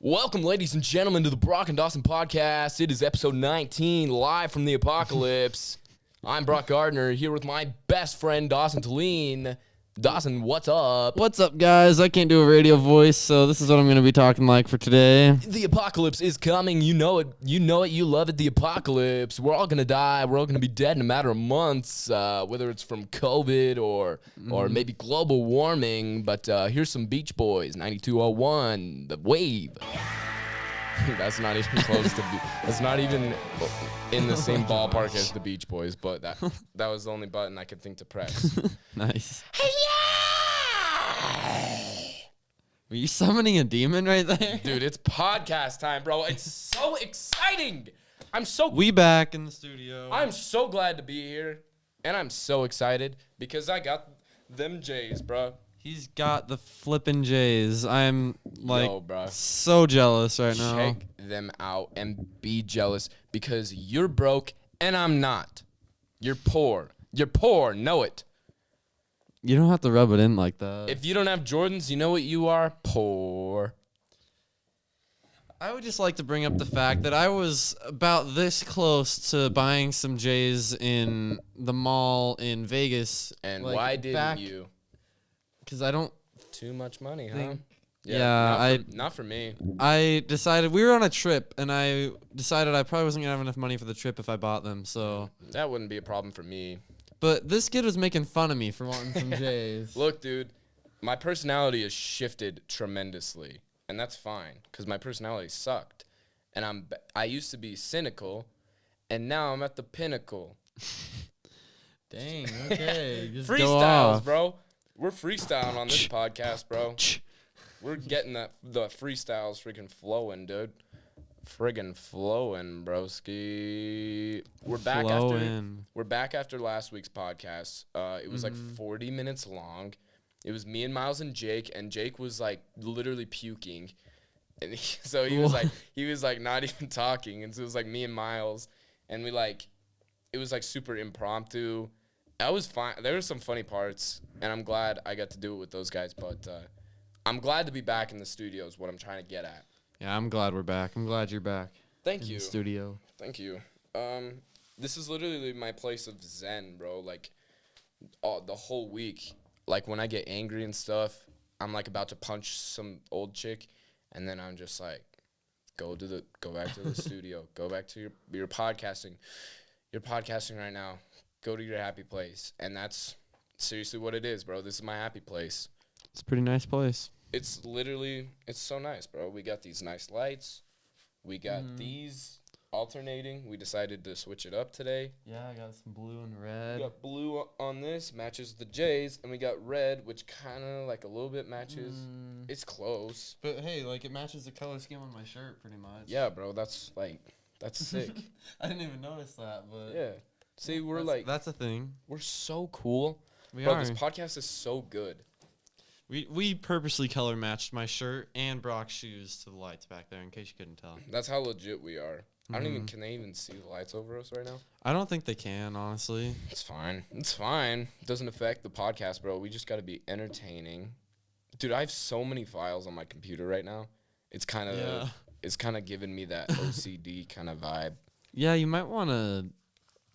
Welcome, ladies and gentlemen, to the Broc and Dawson podcast. It is episode 19, live from the apocalypse. I'm Brock Gardner, here with my best friend, Dawson Talene. Dawson, what's up? What's up, guys? I can't do a radio voice, so this is what I'm going to be talking like for today. The apocalypse is coming. You know it. You know it. You love it. The apocalypse. We're all going to die. We're all going to be dead in a matter of months, whether it's from COVID or maybe global warming. But here's some Beach Boys, 9201, The Wave. That's not even close to that's not even in the same ballpark as the Beach Boys, but that was the only button I could think to press. Nice. Were you summoning a demon right there? Dude, it's podcast time, bro. It's so exciting. We back in the studio. I'm so glad to be here, and I'm so excited because I got them J's, bro. He's got the flippin' J's. I'm like Bro. so jealous right now. Check them out and be jealous because you're broke and I'm not. You're poor. You're poor. Know it. You don't have to rub it in like that. If you don't have Jordans, you know what you are? Poor. I would just like to bring up the fact that I was about this close to buying some J's in the mall in Vegas. And why didn't you? Because I don't. Too much money, huh? Yeah, not for me. I decided we were on a trip, and I decided I probably wasn't gonna have enough money for the trip if I bought them. So that wouldn't be a problem for me. But this kid was making fun of me for wanting some J's. Look, dude, my personality has shifted tremendously, and that's fine because my personality sucked, and I used to be cynical, and now I'm at the pinnacle. Dang. Okay. Just Freestyles, go off. bro. We're freestyling on this podcast, bro. We're getting the freestyles freaking flowing, dude. Friggin' flowing, broski. We're back after last week's podcast. It was like 40 minutes long. It was me and Miles and Jake was like literally puking. And he was like not even talking. And so it was like me and Miles, and it was like super impromptu. I was fine. There were some funny parts, and I'm glad I got to do it with those guys. But I'm glad to be back in the studio is what I'm trying to get at. Yeah, I'm glad we're back. I'm glad you're back. Thank you. The studio. Thank you. This is literally my place of zen, bro. Like, the whole week, like when I get angry and stuff, I'm like about to punch some old chick, and then I'm just like, go back to the studio, go back to your podcasting. You're podcasting right now. Go to your happy place. And that's seriously what it is, bro. This is my happy place. It's a pretty nice place. It's so nice, bro. We got these nice lights. We got these alternating. We decided to switch it up today. Yeah, I got some blue and red. We got blue on this, matches the J's, and we got red, which kind of like a little bit matches. It's close. But hey, like it matches the color scheme on my shirt pretty much. Yeah, bro. That's sick. I didn't even notice that, but yeah. See, that's a thing. We're so cool. We Bro, are. this podcast is so good. We purposely color matched my shirt and Broc's shoes to the lights back there in case you couldn't tell. That's how legit we are. Can they even see the lights over us right now? I don't think they can, honestly. It's fine. It doesn't affect the podcast, bro. We just got to be entertaining. Dude, I have so many files on my computer right now. It's kind of giving me that OCD kind of vibe. Yeah, you might want to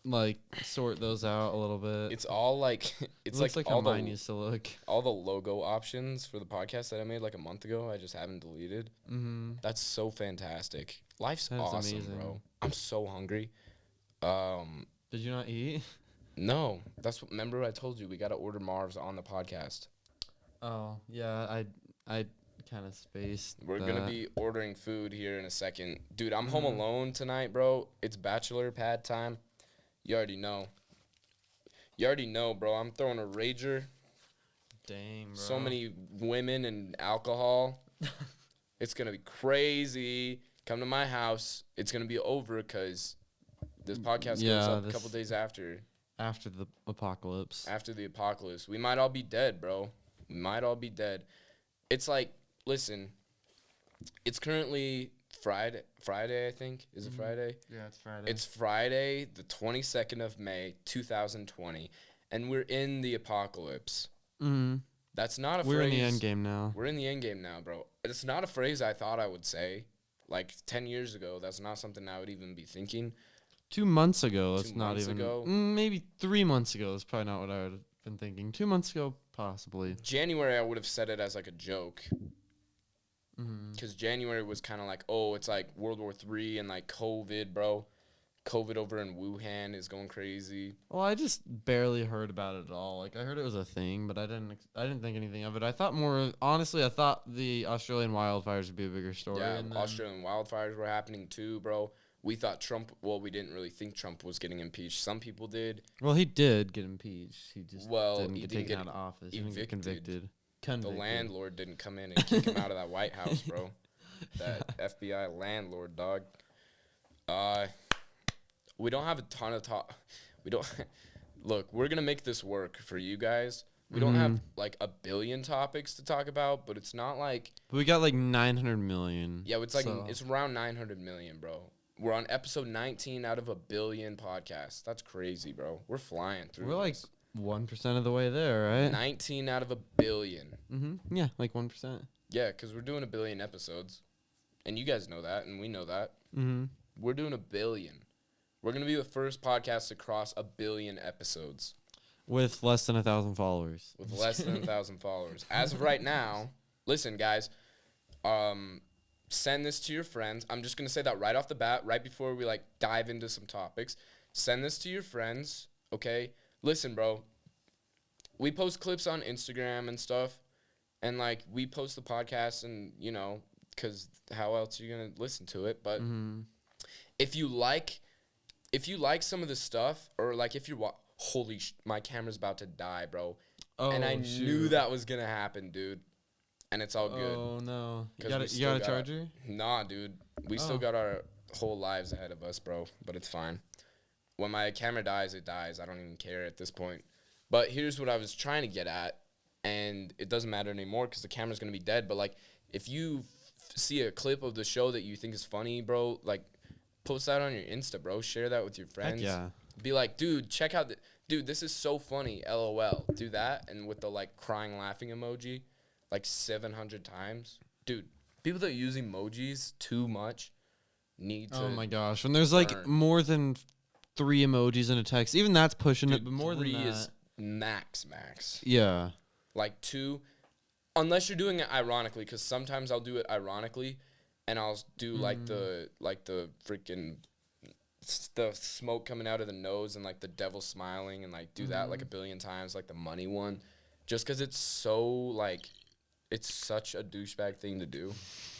like sort those out a little bit. It's all like it looks like how mine used to look. All the logo options for the podcast that I made like a month ago, I just haven't deleted. That's so fantastic. Life's awesome, amazing. Bro. I'm so hungry. Did you not eat? No. Remember I told you we got to order Marv's on the podcast. Oh, yeah, I kind of spaced. We're going to be ordering food here in a second. Dude, I'm home alone tonight, bro. It's bachelor pad time. You already know, bro. I'm throwing a rager. Dang, bro. So many women and alcohol. It's going to be crazy. Come to my house. It's going to be over because this podcast goes up a couple days after. After the apocalypse. After the apocalypse. We might all be dead, bro. We might all be dead. It's like, listen, it's currently Friday, I think. Is it Friday? Yeah, it's Friday. It's Friday, the 22nd of May, 2020, and we're in the apocalypse. That's not a We're phrase. in the end game now. We're in the end game now, bro. It's not a phrase I thought I would say. Like 10 years ago, that's not something I would even be thinking. 2 months ago, 2 it's not months even. ago? Maybe 3 months ago is probably not what I would have been thinking. 2 months ago, possibly. January, I would have said it as like a joke. Because January was kind of like, oh, it's like World War III and like COVID, bro. COVID over in Wuhan is going crazy. Well, I just barely heard about it at all. Like I heard it was a thing, but I didn't think anything of it. I thought more honestly, I thought the Australian wildfires would be a bigger story. Yeah, and Australian wildfires were happening too, bro. We thought Trump, well, we didn't really think Trump was getting impeached. Some people did. Well, he did get impeached. He just Well, didn't get taken out of office. He didn't get convicted. The landlord didn't come in and kick him out of that White House, bro. That FBI landlord, dog. We don't have a ton of talk. We don't. Look, we're gonna make this work for you guys. We don't have like a billion topics to talk about, but it's not like. But we got like 900 million. Yeah, it's like it's around 900 million, bro. We're on episode 19 out of a billion podcasts. That's crazy, bro. We're flying through. We're like 1% of the way there, right? 19 out of a billion. Yeah, like 1%. Yeah, because we're doing a billion episodes. And you guys know that, and we know that. We're doing a billion. We're going to be the first podcast to cross a billion episodes. With less than 1,000 followers. With less than 1,000 followers. As of right now, listen, guys, send this to your friends. I'm just going to say that right off the bat, right before we, like, dive into some topics. Send this to your friends, okay? Listen, bro, we post clips on Instagram and stuff, and, like, we post the podcast and, you know, because how else are you going to listen to it? But if you like some of the stuff, or, like, if you're my camera's about to die, bro. Oh, and I knew that was going to happen, dude. And it's all good. Oh, no. You got a charger? Nah, dude. We still got our whole lives ahead of us, bro. But it's fine. When my camera dies, it dies. I don't even care at this point. But here's what I was trying to get at. And it doesn't matter anymore because the camera's going to be dead. But, like, if you see a clip of the show that you think is funny, bro, like, post that on your Insta, bro. Share that with your friends. Heck yeah. Be like, dude, check out dude, this is so funny, LOL. Do that, and with the, like, crying, laughing emoji, like, 700 times. Dude, people that use emojis too much need to. Oh, my gosh. When there's, like, more than 3 emojis in a text, even that's pushing it, but more than that. 3 is max. Yeah. Like, 2, unless you're doing it ironically, because sometimes I'll do it ironically, and I'll do, like, the freaking the smoke coming out of the nose and, like, the devil smiling and, like, do that, like, a billion times, like the money one, just because it's so, like, it's such a douchebag thing to do.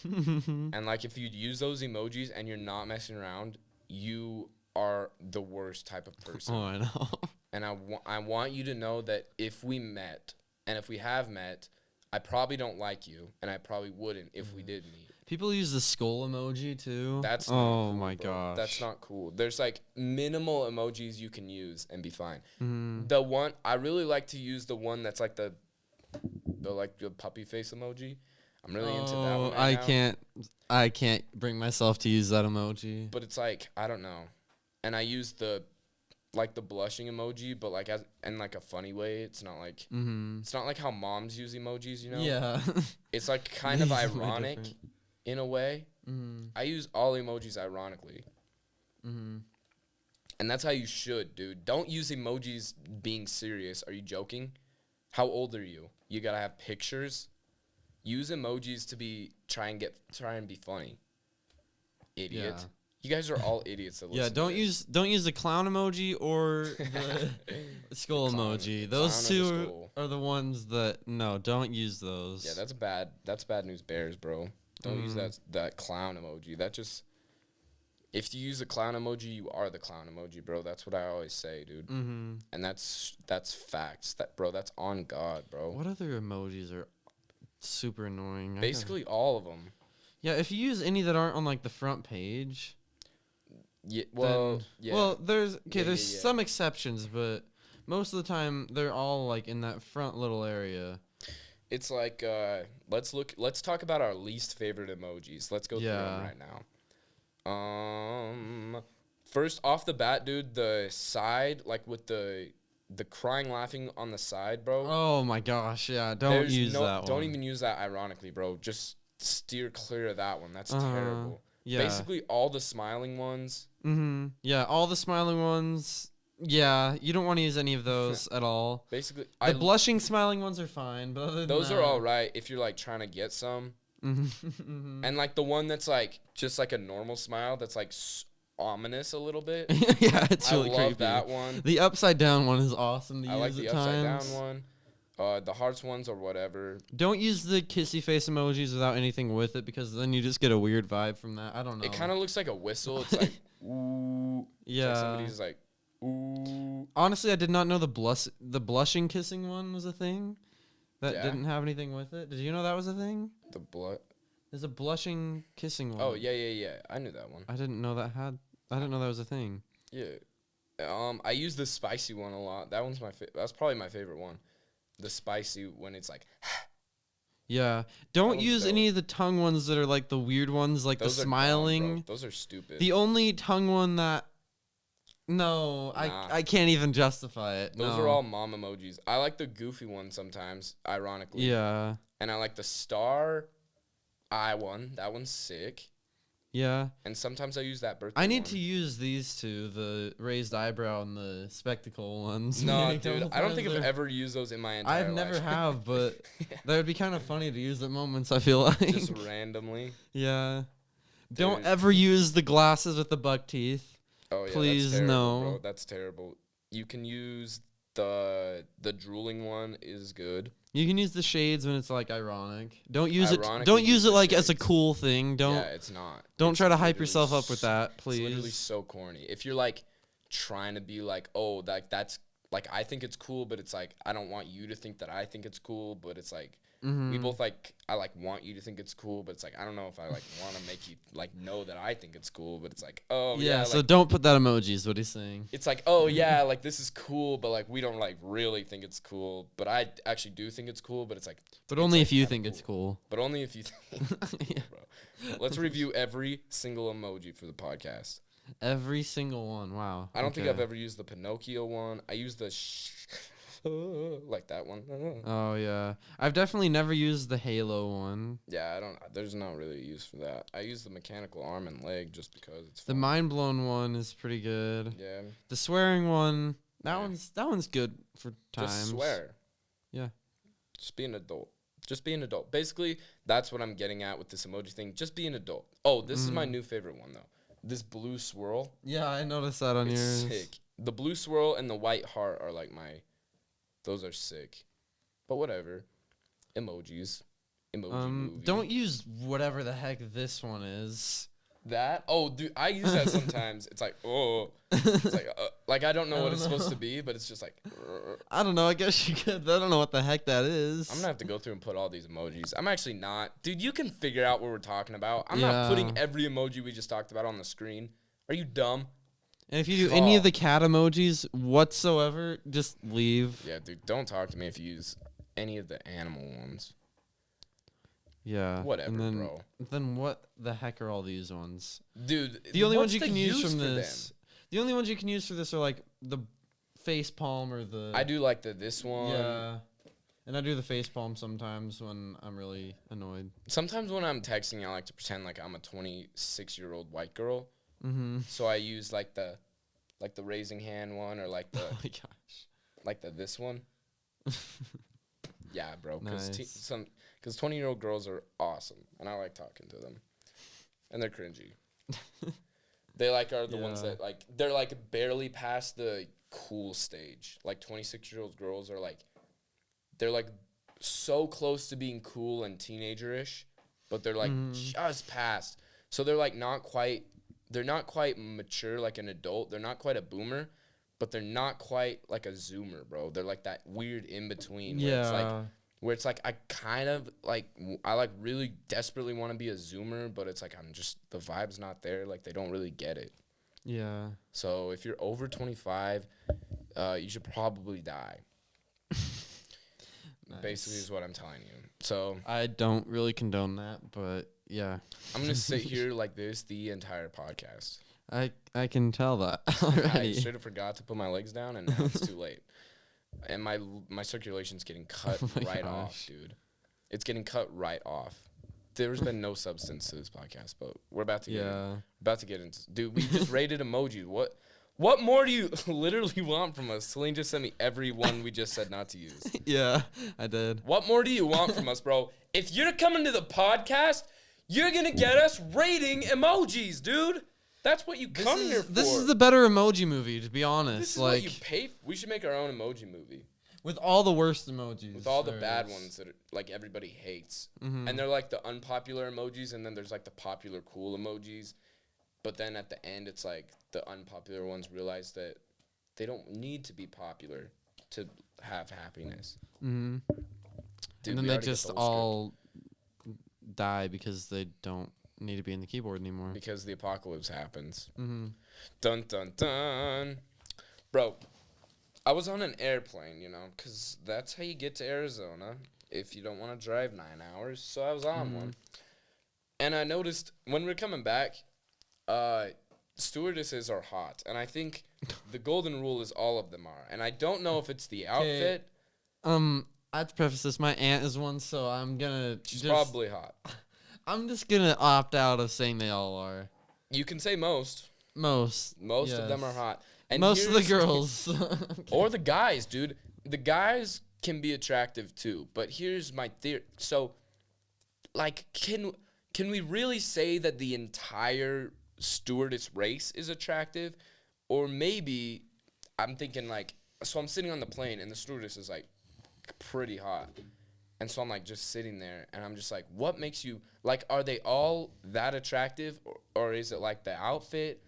And, like, if you use those emojis and you're not messing around, you are the worst type of person. Oh, I know. And I want you to know that if we met, and if we have met, I probably don't like you, and I probably wouldn't if we did meet. People use the skull emoji, too. That's not cool, my gosh. That's not cool. There's, like, minimal emojis you can use and be fine. The one, I really like to use the one that's, like, the puppy face emoji. I'm really into that one right now. I can't bring myself to use that emoji. But it's, like, I don't know. And I use the blushing emoji, but, like, in, like, a funny way. It's not like, it's not like how moms use emojis, you know? Yeah. It's, like, kind of ironic. In a way, I use all emojis ironically. And that's how you should, dude. Don't use emojis being serious. Are you joking? How old are you? You gotta have pictures. Use emojis to try and be funny. Idiot. Yeah. You guys are all idiots that listen. Yeah, don't use the clown emoji or the skull emoji. Those two are the ones that don't use those. Yeah, that's bad news bears, bro. Don't use that clown emoji. That just, if you use a clown emoji, you are the clown emoji, bro. That's what I always say, dude. And that's facts. That's on God, bro. What other emojis are super annoying? Basically all of them. Yeah, if you use any that aren't on, like, the front page. Yeah, well, there's some exceptions, but most of the time they're all, like, in that front little area. It's like, let's talk about our least favorite emojis. Let's go through them right now. First off the bat, dude, the side, like, with the the crying laughing on the side, bro. Oh my gosh, yeah. Don't use that one. Don't even use that ironically, bro. Just steer clear of that one. That's terrible. Yeah. Basically, all the smiling ones. Yeah, all the smiling ones. Yeah, you don't want to use any of those at all. Basically, the blushing smiling ones are fine, but other than those that, are all right if you're like trying to get some. And like the one that's like just like a normal smile that's like ominous a little bit. Yeah, it's really creepy. I love that one. The upside down one is awesome to use. I like the at upside times. down one. The hearts ones or whatever. Don't use the kissy face emojis without anything with it, because then you just get a weird vibe from that. I don't know. It kind of looks like a whistle. It's like ooh. Yeah. It's like somebody's like ooh. Honestly, I did not know the blushing kissing one was a thing. That Yeah. didn't have anything with it. Did you know that was a thing? The blood. There's a blushing kissing one. Oh yeah. I knew that one. I didn't know that was a thing. Yeah. I use the spicy one a lot. That one's that's probably my favorite one. The spicy when it's like. Yeah. Don't use any of the tongue ones that are like the weird ones, like those the are smiling. dumb, bro. Those are stupid. The only tongue one that. No, nah. I can't even justify it. Those are all mom emojis. I like the goofy one sometimes, ironically. Yeah. And I like the star eye one. That one's sick. Yeah. And sometimes I use that birthday I need one. to use these two, the raised eyebrow and the spectacle ones. No, dude, I don't think I've ever used those in my entire life. I've never have, but that would be kind of funny to use at moments, I feel like. Just randomly. Yeah. Dude. Don't ever use the glasses with the buck teeth. Oh yeah, please, that's terrible, no. bro. That's terrible. You can use the drooling one is good. You can use the shades when it's like ironic. Don't use it. Ironically, Don't use it like shades. as a cool thing. Don't. Yeah, it's not. Don't It's try to hype literally yourself up with that, please. It's literally so corny. If you're like trying to be like, oh, that's like I think it's cool, but it's like I don't want you to think that I think it's cool, but it's like we both like I like want you to think it's cool, but it's like I don't know if I like want to make you like know that I think it's cool, but it's like oh yeah. So like, don't put that emoji. Is what he's saying. it's like oh yeah, like this is cool, but like we don't like really think it's cool, but I actually do think it's cool, but it's like But it's, only like, if you kinda think it's cool. But only if you think. Yeah. Bro. Let's review every single emoji for the podcast. Every single one. Wow. I don't think I've ever used the Pinocchio one. I use the like that one. Oh yeah, I've definitely never used the Halo one. Yeah, I don't. There's not really a use for that. I use the mechanical arm and leg just because it's The fun. mind blown one is pretty good. Yeah. The swearing one, that Yeah. one's good for times. Just swear. Yeah. Just be an adult. Just be an adult. Basically, that's what I'm getting at with this emoji thing. Just be an adult. Oh, this is my new favorite one though. This blue swirl. Yeah, I noticed that on It's yours. sick. The blue swirl and the white heart are like my. Those are sick. But whatever. Emojis. Emoji movie. Don't use whatever the heck this one is. That? Oh, dude, I use that sometimes. It's like, oh. It's like I don't know what it's supposed to be, but it's just like. I don't know. I guess you could. I don't know what the heck that is. I'm going to have to go through and put all these emojis. I'm actually not. Dude, you can figure out what we're talking about. I'm Yeah. not putting every emoji we just talked about on the screen. Are you dumb? And if you do any of the cat emojis whatsoever, just leave. Yeah, dude, don't talk to me if you use any of the animal ones. Yeah. Whatever, and then, bro. Then what the heck are all these ones? Dude, The only ones what's you the can use use from for this. them? The only ones you can use for this are like the face palm or the. I do like this one. Yeah. And I do the face palm sometimes when I'm really annoyed. Sometimes when I'm texting, I like to pretend like I'm a 26-year-old white girl. Mm-hmm. So I use like the raising hand one or like the Oh my gosh. like this one. Yeah, bro. Because Nice. 20-year-old girls are awesome, and I like talking to them, and they're cringy. They like are the ones Yeah. that like they're like barely past the cool stage. Like 26-year-old girls are like they're like so close to being cool and teenager-ish, but they're like just past. So they're like they're not quite mature like an adult. They're not quite a boomer, but they're not quite like a zoomer, bro. They're like that weird in between where it's like I kind of like I like really desperately want to be a zoomer, but it's like I'm just the vibe's not there. Like they don't really get it. Yeah. So if you're over 25, you should probably die. Nice. Basically is what I'm telling you. So I don't really condone that, but yeah. I'm gonna sit here like this the entire podcast. I can tell that I already. should have forgot to put my legs down, and now it's too late. and my circulation's getting cut right off, dude. It's getting cut right off. There's been no substance to this podcast, but we're about to get into. Dude, we just rated emoji. What more do you literally want from us? Celine just sent me every one we just said not to use. Yeah, I did. What more do you want from us, bro? If you're coming to the podcast, you're gonna get us rating emojis, dude. That's what you come here for. This is the better emoji movie, to be honest. This is what you pay. We should make our own emoji movie. With all the worst emojis. With all the bad ones that like everybody hates. Mm-hmm. And they're like the unpopular emojis, and then there's like the popular cool emojis. But then at the end, it's like the unpopular ones realize that they don't need to be popular to have happiness. Mm-hmm. Dude, and then they just all die because they don't need to be in the keyboard anymore. Because the apocalypse happens. Mm-hmm. Dun, dun, dun. Bro, I was on an airplane, because that's how you get to Arizona if you don't want to drive 9 hours. So I was on one. And I noticed when we're coming back, stewardesses are hot. And I think the golden rule is all of them are. And I don't know if it's the outfit. I have to preface this. My aunt is one, so I'm going to She's probably hot. I'm just going to opt out of saying they all are. You can say most. Most of them are hot. And most of the girls. Okay. Or the guys, dude. The guys can be attractive too. But here's my theory. So, like, can we really say that the entire stewardess race is attractive? Or maybe I'm thinking, like, so I'm sitting on the plane and the stewardess is, like, pretty hot. And so I'm, like, just sitting there and I'm just like, what makes you, like, are they all that attractive? Or is it, like, the outfit?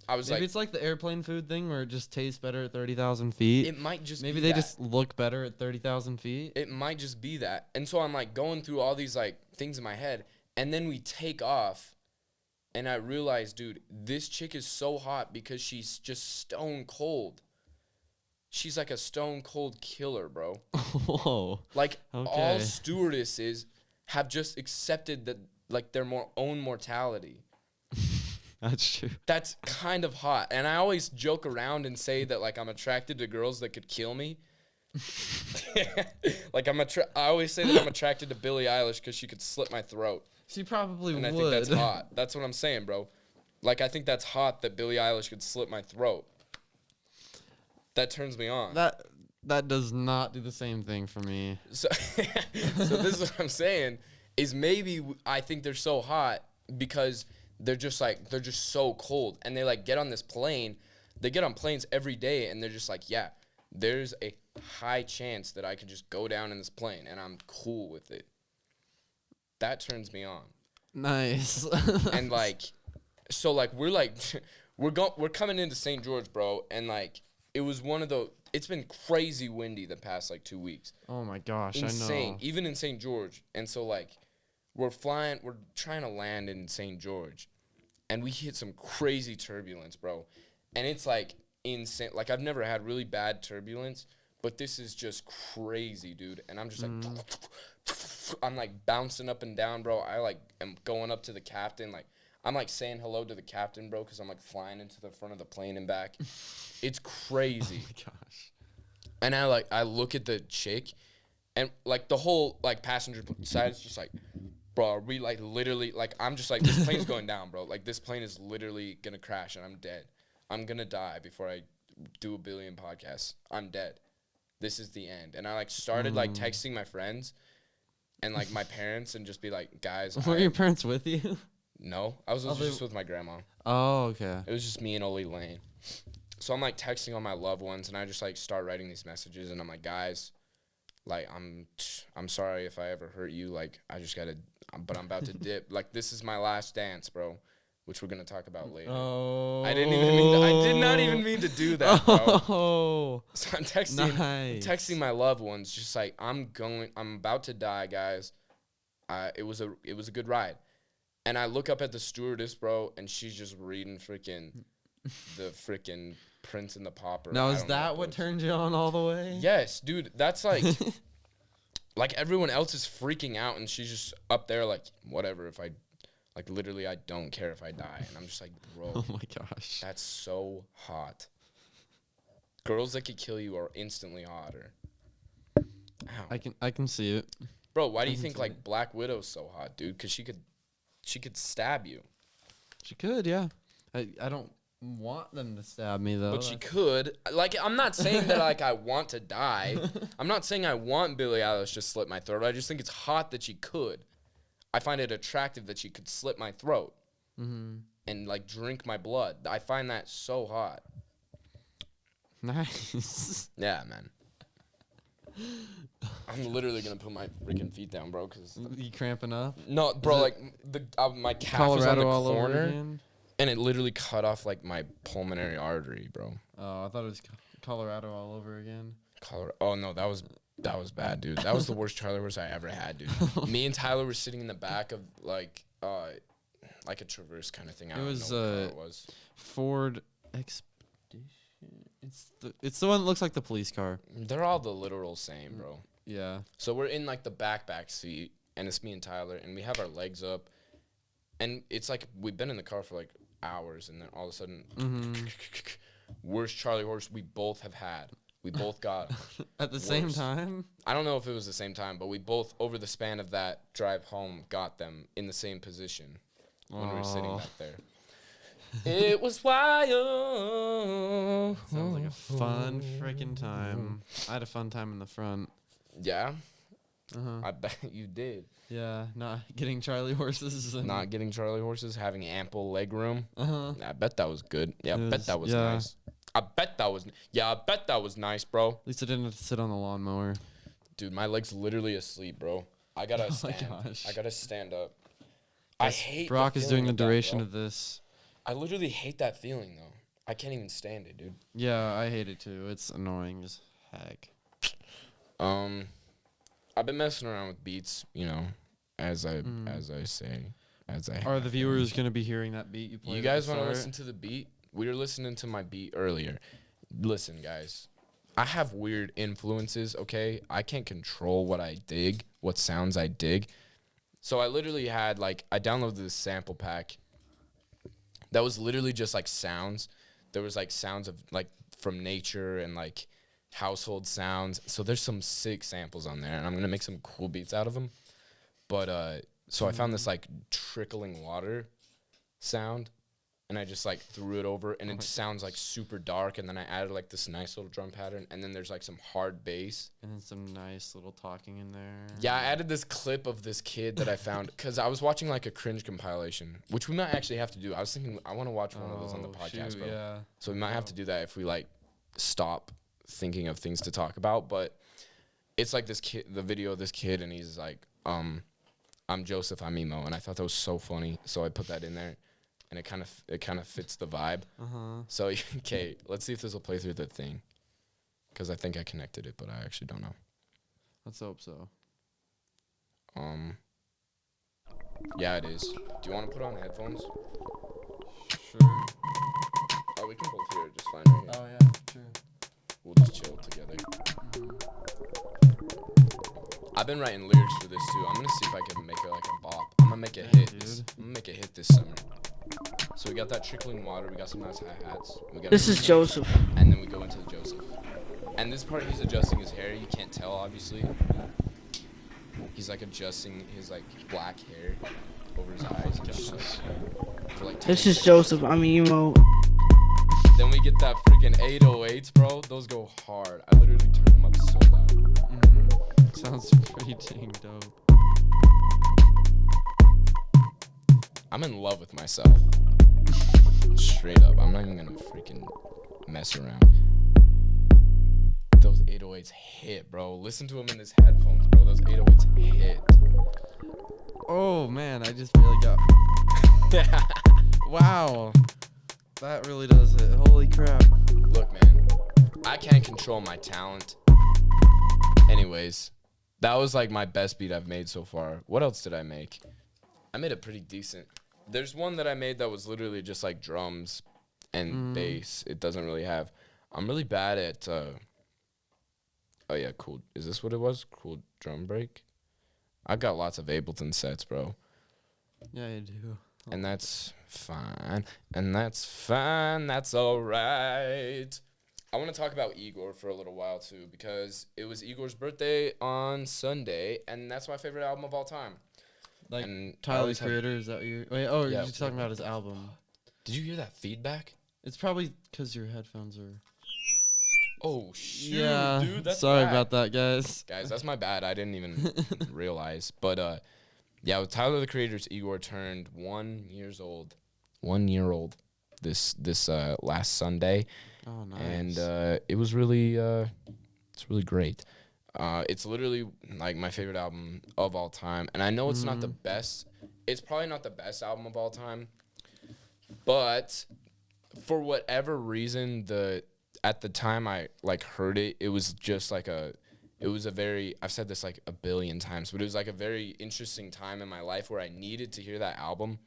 Maybe it's like the airplane food thing where it just tastes better at 30,000 feet. It might just Maybe be they just look better at 30,000 feet. It might just be that. And so I'm like going through all these like things in my head. And then we take off. And I realize, dude, this chick is so hot because she's just stone cold. She's like a stone cold killer, bro. Whoa. Like all stewardesses have just accepted that like their own mortality. That's true. That's kind of hot. And I always joke around and say that, like, I'm attracted to girls that could kill me. Like, I always say that I'm attracted to Billie Eilish because she could slit my throat. She probably would. And I think that's hot. That's what I'm saying, bro. Like, I think that's hot that Billie Eilish could slit my throat. That turns me on. That does not do the same thing for me. So this is what I'm saying, is maybe I think they're so hot because they're just so cold, and they like get on this plane. They get on planes every day, and they're just like, yeah, there's a high chance that I could just go down in this plane, and I'm cool with it. That turns me on. Nice. And like, so like we're coming into St. George, bro, and like it was one of the. It's been crazy windy the past like 2 weeks. Oh my gosh, insane. I know. Even in St. George, and so like. We're trying to land in St. George, and we hit some crazy turbulence, bro. And it's, like, insane. Like, I've never had really bad turbulence, but this is just crazy, dude. And I'm just, like, I'm, like, bouncing up and down, bro. I, like, am going up to the captain. Like, I'm, like, saying hello to the captain, bro, because I'm, like, flying into the front of the plane and back. It's crazy. Oh, my gosh. And I look at the chick, and, like, the whole, like, passenger side is just, like... Bro, are we, like, literally, like, I'm just, like, this plane's going down, bro. Like, this plane is literally going to crash, and I'm dead. I'm going to die before I do a billion podcasts. I'm dead. This is the end. And I, like, started, like, texting my friends and, like, my parents and just be like, guys. Were your parents with you? No. I was just with my grandma. Oh, okay. It was just me and Oli Lane. So I'm, like, texting all my loved ones, and I just, like, start writing these messages, and I'm like, guys, like, I'm sorry if I ever hurt you. Like, I just got to... But I'm about to dip. Like, this is my last dance, bro, which we're gonna talk about later. Oh, I did not even mean to do that, bro. Oh, so I'm texting my loved ones, just like I'm about to die, guys. It was a good ride, and I look up at the stewardess, bro, and she's just reading the Prince and the Pauper. Now is that what turned you on all the way? Yes, dude. That's like. Like, everyone else is freaking out, and she's just up there, like, whatever, if I, like, literally, I don't care if I die. And I'm just like, bro. Oh, my gosh. That's so hot. Girls that could kill you are instantly hotter. Ow. I can see it. Bro, why do you think like Black Widow's so hot, dude? Because she could stab you. She could, yeah. I don't want them to stab me though. But she could. Like, I'm not saying that like I want to die. I'm not saying I want Billie Eilish to slit my throat. I just think it's hot that she could. I find it attractive that she could slit my throat and like drink my blood. I find that so hot. Nice. Yeah, man. I'm literally gonna put my freaking feet down, bro. Cause you cramping up? no, bro. Like my calf was on the corner, and it literally cut off like my pulmonary artery, bro. Oh, I thought it was Colorado all over again. Colorado. Oh no, that was bad, dude. That was the worst Charlie horse I ever had, dude. Me and Tyler were sitting in the back of like a Traverse kind of thing. I don't know what car it was. Ford Expedition. It's the one that looks like the police car. They're all the literal same, bro. Yeah. So we're in like the back seat, and it's me and Tyler, and we have our legs up, and it's like we've been in the car for like hours, and then all of a sudden, worst Charlie horse we both have had. We both got at the same time. I don't know if it was the same time, but we both, over the span of that drive home, got them in the same position when we were sitting back there. It was wild. Sounds like a fun freaking time. I had a fun time in the front. Yeah? I bet you did. Yeah, not getting Charlie horses. Not getting Charlie horses, having ample leg room. I bet that was good. Yeah, I bet that was nice. I bet that was nice, bro. At least I didn't have to sit on the lawnmower. Dude, my leg's literally asleep, bro. I gotta stand. My gosh. I gotta stand up. I hate Broc is doing the duration of this. I literally hate that feeling, though. I can't even stand it, dude. Yeah, I hate it, too. It's annoying as heck. I've been messing around with beats, you know, as I say. Are the viewers going to be hearing that beat you played? You guys want to listen to the beat? We were listening to my beat earlier. Listen, guys. I have weird influences, okay? I can't control what I dig, what sounds I dig. So I literally had, like, I downloaded this sample pack that was literally just, like, sounds. There was, like, sounds of, like, from nature and, like, household sounds. So there's some sick samples on there, and I'm going to make some cool beats out of them. But, so I found this, like, trickling water sound, and I just, like, threw it over, and it sounds, like, super dark, and then I added, like, this nice little drum pattern, and then there's, like, some hard bass. And then some nice little talking in there. Yeah, I added this clip of this kid that I found, because I was watching, like, a cringe compilation, which we might actually have to do. I was thinking, I want to watch one of those on the podcast, bro. Yeah. So we might have to do that if we, like, stop thinking of things to talk about. But it's, like, this kid, the video of this kid, and he's, like, I'm Joseph, I'm emo, and I thought that was so funny, so I put that in there. And it kind of fits the vibe. So, okay, let's see if this will play through the thing. Because I think I connected it, but I actually don't know. Let's hope so. Yeah, it is. Do you want to put on headphones? Sure. Oh, we can both hear it just fine right here. Oh, yeah, sure. We'll just chill together. I've been writing lyrics for this, too. I'm going to see if I can make it like a bop. I'm going to make a hit. I'm going to make a hit this summer. So we got that trickling water, we got some nice hi-hats. This is Joseph. And then we go into the Joseph. And this part, he's adjusting his hair. You can't tell, obviously. He's, like, adjusting his, like, black hair over his eyes. And just, like, for, like, This is Joseph. I'm emo. Then we get that freaking 808s, bro. Those go hard. I literally turn them up so loud. Sounds pretty dang dope. I'm in love with myself. Straight up. I'm not even gonna freaking mess around. Those 808s hit, bro. Listen to them in his headphones, bro. Those 808s hit. Oh, man, I just really got... Wow. That really does it. Holy crap. Look, man. I can't control my talent. Anyways, that was like my best beat I've made so far. What else did I make? I made it pretty decent. There's one that I made that was literally just like drums and bass. It doesn't really have... I'm really bad at... Oh, yeah, cool. Is this what it was? Cool drum break? I've got lots of Ableton sets, bro. Yeah, you do. And that's fine. And that's fine. That's all right. I want to talk about Igor for a little while too, because it was Igor's birthday on Sunday, and that's my favorite album of all time. Like And Tyler, the Creator, is that what you're... Wait, oh, Yeah. you're talking about his album. Did you hear that feedback? It's probably because your headphones are... Oh, shoot, Yeah, dude. That's sorry bad. about that, guys. Guys, that's my bad. I didn't even realize. But, yeah, with Tyler, the Creator's Igor turned 1 year old. 1 year old this last Sunday. Oh, nice. And it was really, it's really great. It's literally, like, my favorite album of all time. And I know it's not the best. It's probably not the best album of all time. But for whatever reason, at the time I, like, heard it, it was just, like, it was a very, I've said this, like, a billion times, but it was, like, a very interesting time in my life where I needed to hear that album.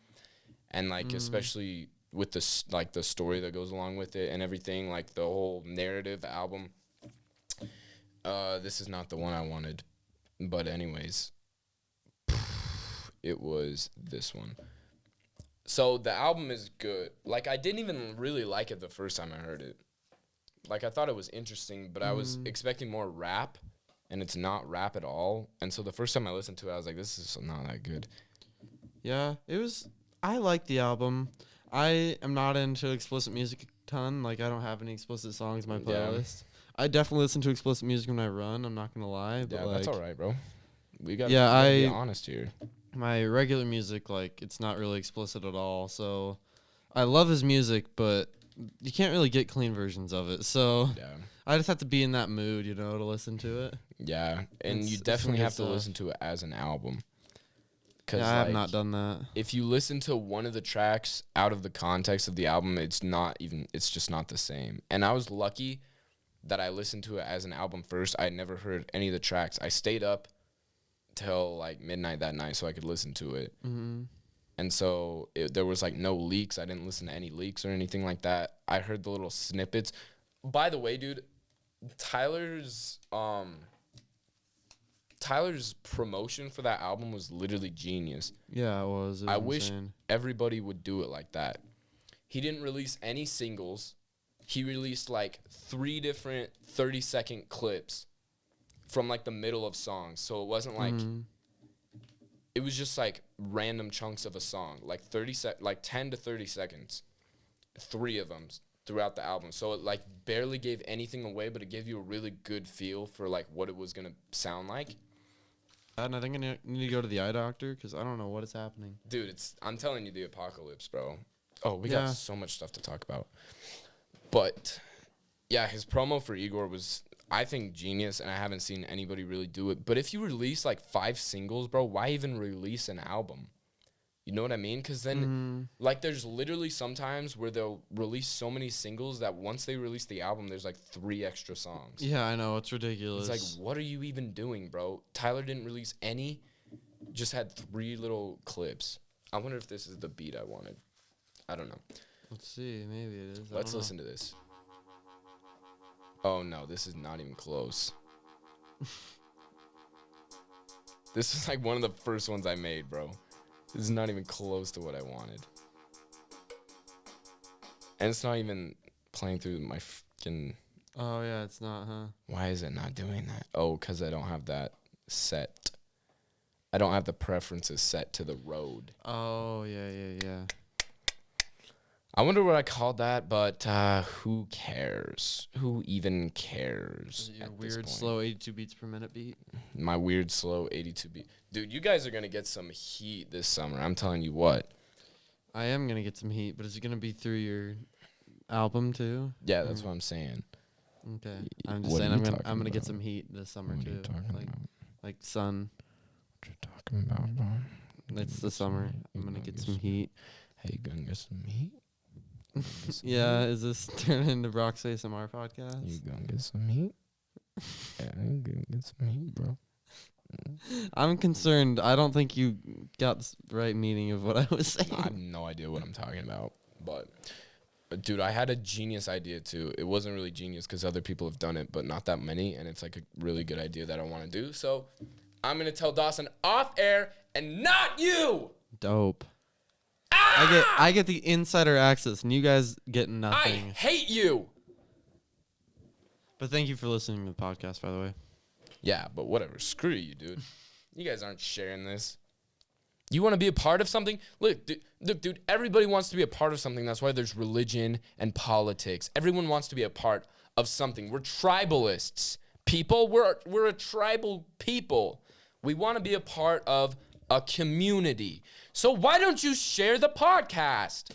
And, like, especially with the, like, the story that goes along with it and everything, like, the whole narrative album. This is not the one I wanted. But anyways, it was this one. So the album is good. Like, I didn't even really like it the first time I heard it. Like, I thought it was interesting, but I was expecting more rap, and it's not rap at all. And so the first time I listened to it, I was like, this is not that good. Yeah, it was... I like the album. I am not into explicit music a ton. Like, I don't have any explicit songs in my playlist. I definitely listen to explicit music when I run. I'm not going to lie. But Yeah, like, that's all right, bro. We got to be honest here. My regular music, like, it's not really explicit at all. So I love his music, but you can't really get clean versions of it. So Yeah. I just have to be in that mood, you know, to listen to it. Yeah, and It's you some definitely good have to stuff. listen to it as an album. Cause Yeah, I have not done that. If you listen to one of the tracks out of the context of the album, it's just not the same. And I was lucky that I listened to it as an album first. I had never heard any of the tracks. I stayed up till like midnight that night so I could listen to it. Mm-hmm. And so there was like no leaks. I didn't listen to any leaks or anything like that. I heard the little snippets. By the way, dude, Tyler's promotion for that album was literally genius. Yeah, it was. I wish everybody would do it like that. He didn't release any singles. He released like 3 different 30-second clips from like the middle of songs. So it wasn't like it was just like random chunks of a song, like 10 to 30 seconds. 3 of them throughout the album. So it like barely gave anything away, but it gave you a really good feel for like what it was going to sound like. And I think I need to go to the eye doctor because I don't know what is happening. Dude, I'm telling you, the apocalypse, bro. Oh, we Yeah. got so much stuff to talk about. But, yeah, his promo for Igor was, I think, genius, and I haven't seen anybody really do it. But if you release, like, 5 singles, bro, why even release an album? You know what I mean? Because then, like, there's literally sometimes where they'll release so many singles that once they release the album, there's, like, 3 extra songs. Yeah, I know. It's ridiculous. It's like, what are you even doing, bro? Tyler didn't release any, just had 3 little clips. I wonder if this is the beat I wanted. I don't know. Let's see. Maybe it is. Let's listen to this. Oh, no, this is not even close. This is like one of the first ones I made, bro. This is not even close to what I wanted. And it's not even playing through my fucking... Oh, yeah, it's not, huh? Why is it not doing that? Oh, because I don't have that set. I don't have the preferences set to the road. Oh, yeah. I wonder what I called that, but who cares? Who even cares? Is it your at this weird, point? slow 82 beats per minute beat? My weird, slow 82 beat. Dude, you guys are going to get some heat this summer. I'm telling you what. I am going to get some heat, but is it going to be through your album, too? Yeah, that's what I'm saying. Okay. I'm just What saying are I'm you gonna talking get about? some heat this summer, What are you too. talking about? Like sun. What you talking about, bro? It's the summer. I'm going to get some heat. Hey, you going to get some heat? Yeah, is this turning into Broc's ASMR podcast? You going to get some heat? Yeah, you going to get some heat, bro. I'm concerned. I don't think you got the right meaning of what I was saying. I have no idea what I'm talking about. But, dude, I had a genius idea, too. It wasn't really genius because other people have done it, but not that many. And it's like a really good idea that I want to do. So I'm going to tell Dawson off air and not you. Dope. I get the insider access, and you guys get I nothing. hate you. But thank you for listening to the podcast, by the way. Yeah, but whatever. Screw you, dude. You guys aren't sharing this. You want to be a part of something? Look, dude, everybody wants to be a part of something. That's why there's religion and politics. Everyone wants to be a part of something. We're tribalists. People, we're a tribal people. We want to be a part of a community. So why don't you share the podcast?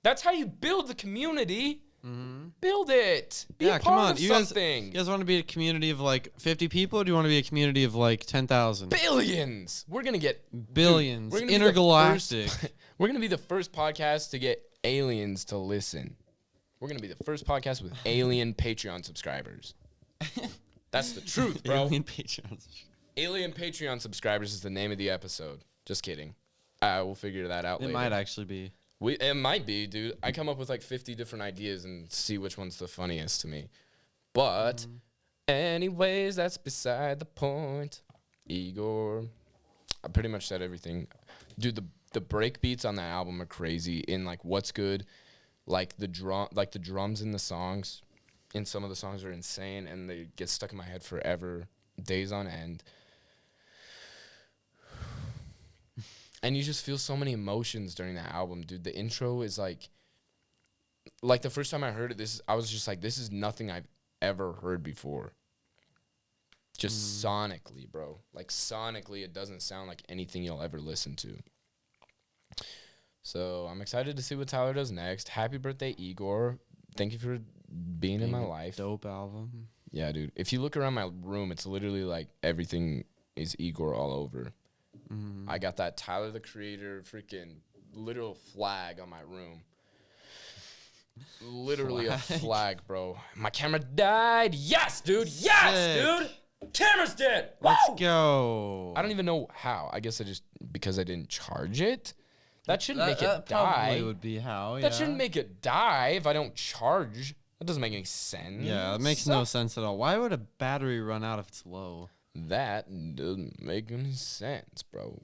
That's how you build the community. Mm-hmm. Build it. Be a part of something. You guys want to be a community of like 50 people, or do you want to be a community of like 10,000? Billions. We're gonna get billions. Dude, intergalactic. We're gonna be the first podcast to get aliens to listen. We're gonna be the first podcast with alien Patreon subscribers. That's the truth, bro. Alien Patreon subscribers is the name of the episode. Just kidding. We'll figure that out later. It might actually be. It might be, dude. I come up with like 50 different ideas and see which one's the funniest to me. But anyways, that's beside the point. Igor. I pretty much said everything. Dude, the break beats on that album are crazy. In like What's Good, like the drums in the songs, in some of the songs are insane and they get stuck in my head forever, days on end. And you just feel so many emotions during that album, dude. The intro is like the first time I heard it, I was just like, this is nothing I've ever heard before. Just sonically, bro. Like sonically, it doesn't sound like anything you'll ever listen to. So I'm excited to see what Tyler does next. Happy birthday, Igor. Thank you for being in my life. Dope album. Yeah, dude. If you look around my room, it's literally like everything is Igor all over. I got that Tyler, the Creator, freaking literal flag on my room. Literally a flag, bro. My camera died. Yes, dude. Yes, Sick. dude. Camera's dead. Let's Woo! go. I don't even know how. I guess because I didn't charge it. That shouldn't make it that die. Probably would be how. That shouldn't make it die if I don't charge. That doesn't make any sense. Yeah, it makes no sense at all. Why would a battery run out if it's low? That doesn't make any sense, bro.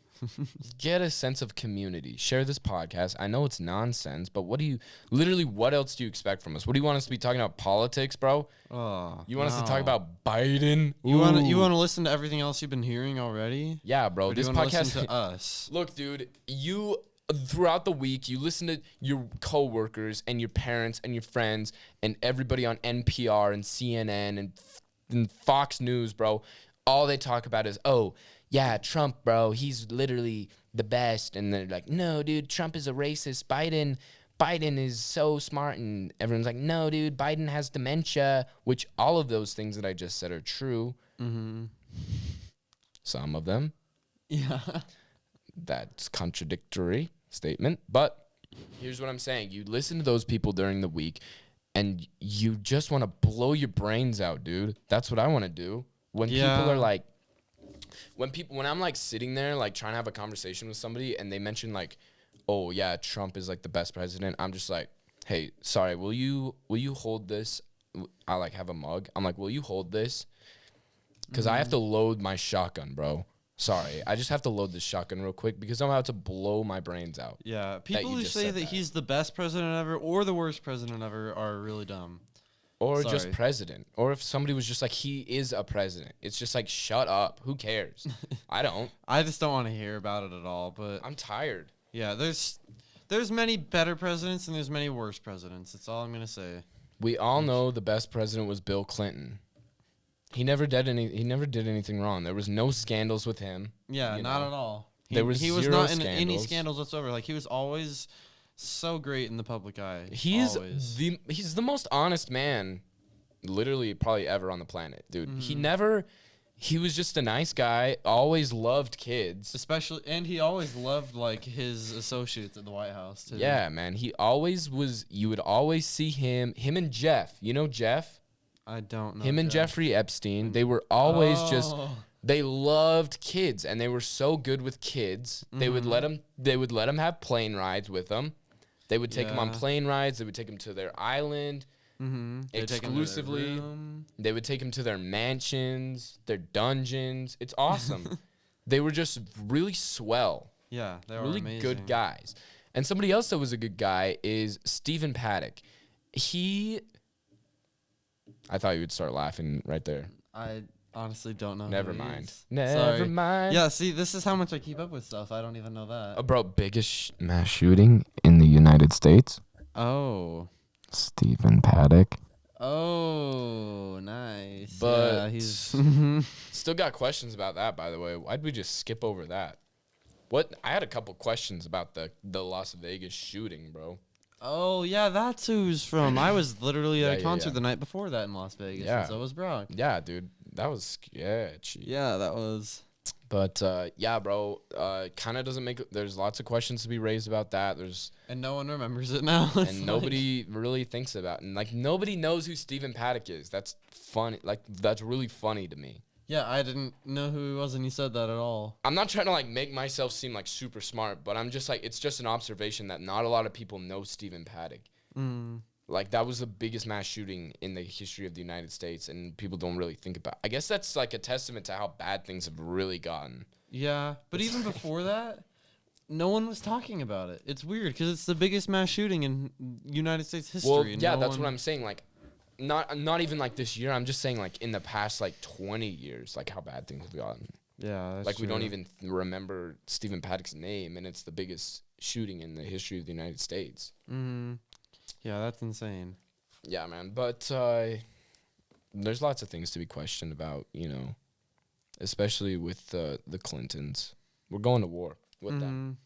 Get a sense of community. Share this podcast. I know it's nonsense, but what else do you expect from us? What do you want us to be talking about? Politics, bro? Oh, you want us to talk about Biden? You want to listen to everything else you've been hearing already? Yeah, bro. Or This do you podcast listen to us. Look, dude, throughout the week, you listen to your coworkers and your parents and your friends and everybody on NPR and CNN and Fox News, bro. All they talk about is, oh, yeah, Trump, bro, he's literally the best. And they're like, no, dude, Trump is a racist. Biden is so smart. And everyone's like, no, dude, Biden has dementia, which all of those things that I just said are true. Mm-hmm. Some of them. Yeah. That's contradictory statement. But here's what I'm saying. You listen to those people during the week, and you just want to blow your brains out, dude. That's what I want to do. When people are like, when I'm like sitting there like trying to have a conversation with somebody and they mention like, oh yeah, Trump is like the best president, I'm just like, hey, sorry, will you hold this? I like have a mug. I'm like, will you hold this? Because I have to load my shotgun, bro. Sorry, I just have to load this shotgun real quick because I'm about to blow my brains out. Yeah, people who say that he's the best president ever or the worst president ever are really dumb. Or just president. Or if somebody was just like, he is a president. It's just like, shut up. Who cares? I don't. I just don't want to hear about it at all. But I'm tired. Yeah, there's many better presidents and there's many worse presidents. That's all I'm going to say. We all know the best president was Bill Clinton. He never did anything wrong. There was no scandals with him. Yeah, not at all. He was not in any scandals whatsoever. Like, he was always so great in the public eye. He's the most honest man literally probably ever on the planet, dude. He was just a nice guy, always loved kids. And he always loved like his associates at the White House too. Yeah, man. He always was, you would always see him and Jeff. You know Jeff? I don't know. Him and Jeffrey Epstein, they were always they loved kids and they were so good with kids. They would let them have plane rides with them. They would take them on plane rides. They would take them to their island exclusively. They would take them to their mansions, their dungeons. It's awesome. They were just really swell. Yeah, they were really amazing. Good guys. And somebody else that was a good guy is Stephen Paddock. He I thought you would start laughing right there. I honestly don't know. Never who he mind. is. Never Sorry. mind. Yeah, see, this is how much I keep up with stuff. I don't even know that. Bro, biggest mass shooting in the United States. Oh. Stephen Paddock. Oh, nice. But yeah, he's still got questions about that, by the way. Why'd we just skip over that? I had a couple questions about the Las Vegas shooting, bro. Oh, yeah, that's who's from. I was literally at Yeah, a yeah, concert yeah. the night before that in Las Vegas. Yeah. And so was Broc. Yeah, dude. That was sketchy. Yeah, that was. But, yeah, bro, kind of doesn't make... There's lots of questions to be raised about that. And no one remembers it now. It's And nobody really thinks about it. And, like, nobody knows who Stephen Paddock is. That's funny. Like, that's really funny to me. Yeah, I didn't know who he was, and you said that at all. I'm not trying to, like, make myself seem, like, super smart, but I'm just, like, it's just an observation that not a lot of people know Stephen Paddock. Mm. Like, that was the biggest mass shooting in the history of the United States, and people don't really think about it. I guess that's, like, a testament to how bad things have really gotten. Yeah, but even before that, no one was talking about it. It's weird, because it's the biggest mass shooting in United States history. Well, and yeah, no that's one- what I'm saying. Like, not even, like, this year. I'm just saying, like, in the past, like, 20 years, like, how bad things have gotten. Yeah, that's Like, we don't true. even remember Stephen Paddock's name, and it's the biggest shooting in the history of the United States. Yeah, that's insane. Yeah, man. But there's lots of things to be questioned about, you know, especially with the Clintons. We're going to war with them.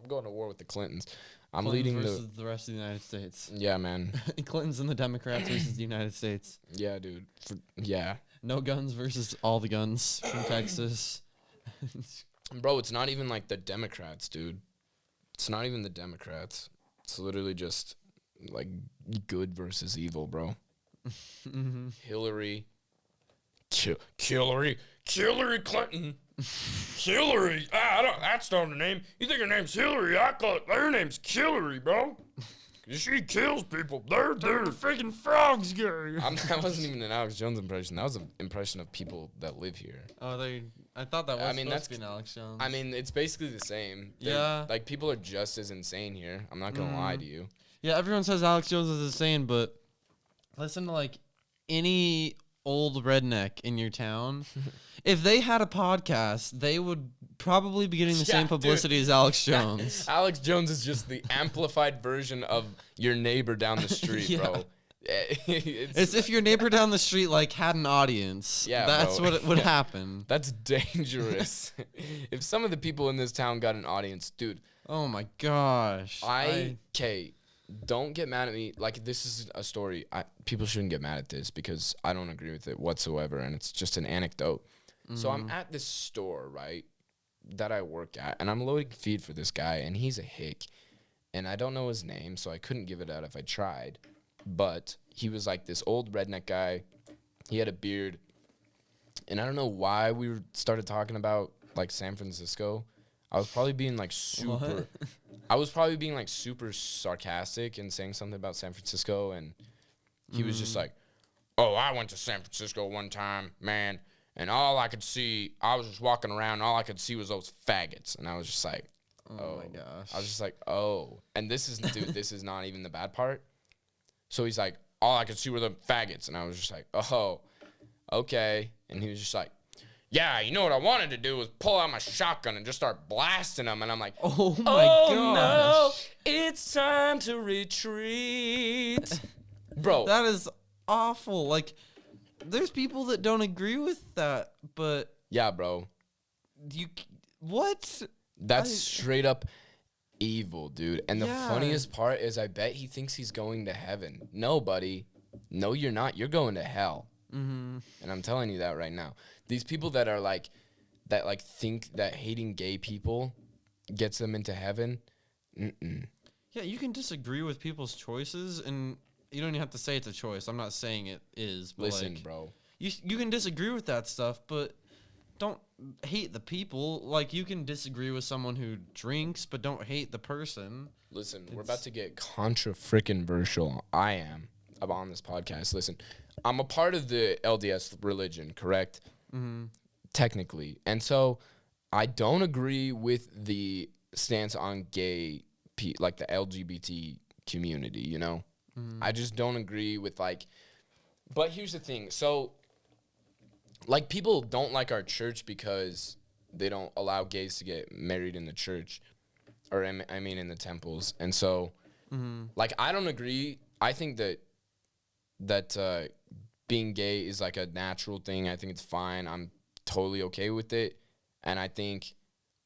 I'm going to war with the Clintons. I'm Clinton leading versus the rest of the United States. Yeah, man. Clinton's and the Democrats versus the United States. Yeah, dude. Yeah. No guns versus all the guns from Texas. Bro, it's not even like the Democrats, dude. It's not even the Democrats. It's literally just like good versus evil, bro. Hillary. Hillary Clinton. Hillary. That's not her name. You think her name's Hillary? I call it. Her name's Hillary, bro. She kills people. They're freaking frogs, Gary. That wasn't even an Alex Jones impression. That was an impression of people that live here. Oh, I thought that was supposed that's to be an Alex Jones. I mean, it's basically the same. Yeah. Like, people are just as insane here. I'm not going to lie to you. Yeah, everyone says Alex Jones is insane, but listen to, like, any old redneck in your town. If they had a podcast, they would probably be getting the Yeah, same publicity as Alex Jones. Alex Jones is just the amplified version of your neighbor down the street, Yeah. bro. It's if your neighbor down the street, like, had an audience. Yeah, that's bro. what would happen. That's dangerous. If some of the people in this town got an audience, dude, Oh, my gosh. okay, don't get mad at me. Like, this is a story. People shouldn't get mad at this because I don't agree with it whatsoever, and it's just an anecdote. So I'm at this store, right, that I work at, and I'm loading feed for this guy, and he's a hick, and I don't know his name, so I couldn't give it out if I tried. But he was like this old redneck guy. He had a beard, and I don't know why we started talking about like San Francisco. I was probably being like super. I was probably being like super sarcastic and saying something about San Francisco, and he was just like, "Oh, I went to San Francisco one time, man, and all I could see, I was just walking around, all I could see was those faggots," and I was just like, Oh, my gosh. I was just like, "Oh," and this is, dude, this is not even the bad part. So he's like, "All I could see were the faggots," and I was just like, "Oh, okay," and he was just like, "Yeah, you know what I wanted to do was pull out my shotgun and just start blasting them." And I'm like, Oh, my "Oh, gosh. no, it's time to retreat." Bro, That is awful. Like, there's people that don't agree with that, but yeah, bro. What? That's straight up evil, dude. And the Yeah. funniest part is I bet he thinks he's going to heaven. No, buddy. No, you're not. You're going to hell. And I'm telling you that right now. These people that are like, that like think that hating gay people gets them into heaven. Yeah, you can disagree with people's choices, and you don't even have to say it's a choice. I'm not saying it is. But Listen, like, bro. You can disagree with that stuff, but don't hate the people. Like, you can disagree with someone who drinks, but don't hate the person. Listen, we're about to get contra-frickin-versal. I am. I'm on this podcast. Listen, I'm a part of the LDS religion, correct? Technically. And so I don't agree with the stance on gay, like the LGBT community, you know? I just don't agree with, like, But here's the thing. So, like, people don't like our church because they don't allow gays to get married in the church. Or, I mean, in the temples. And so, like, I don't agree. I think that being gay is, like, a natural thing. I think it's fine. I'm totally okay with it. And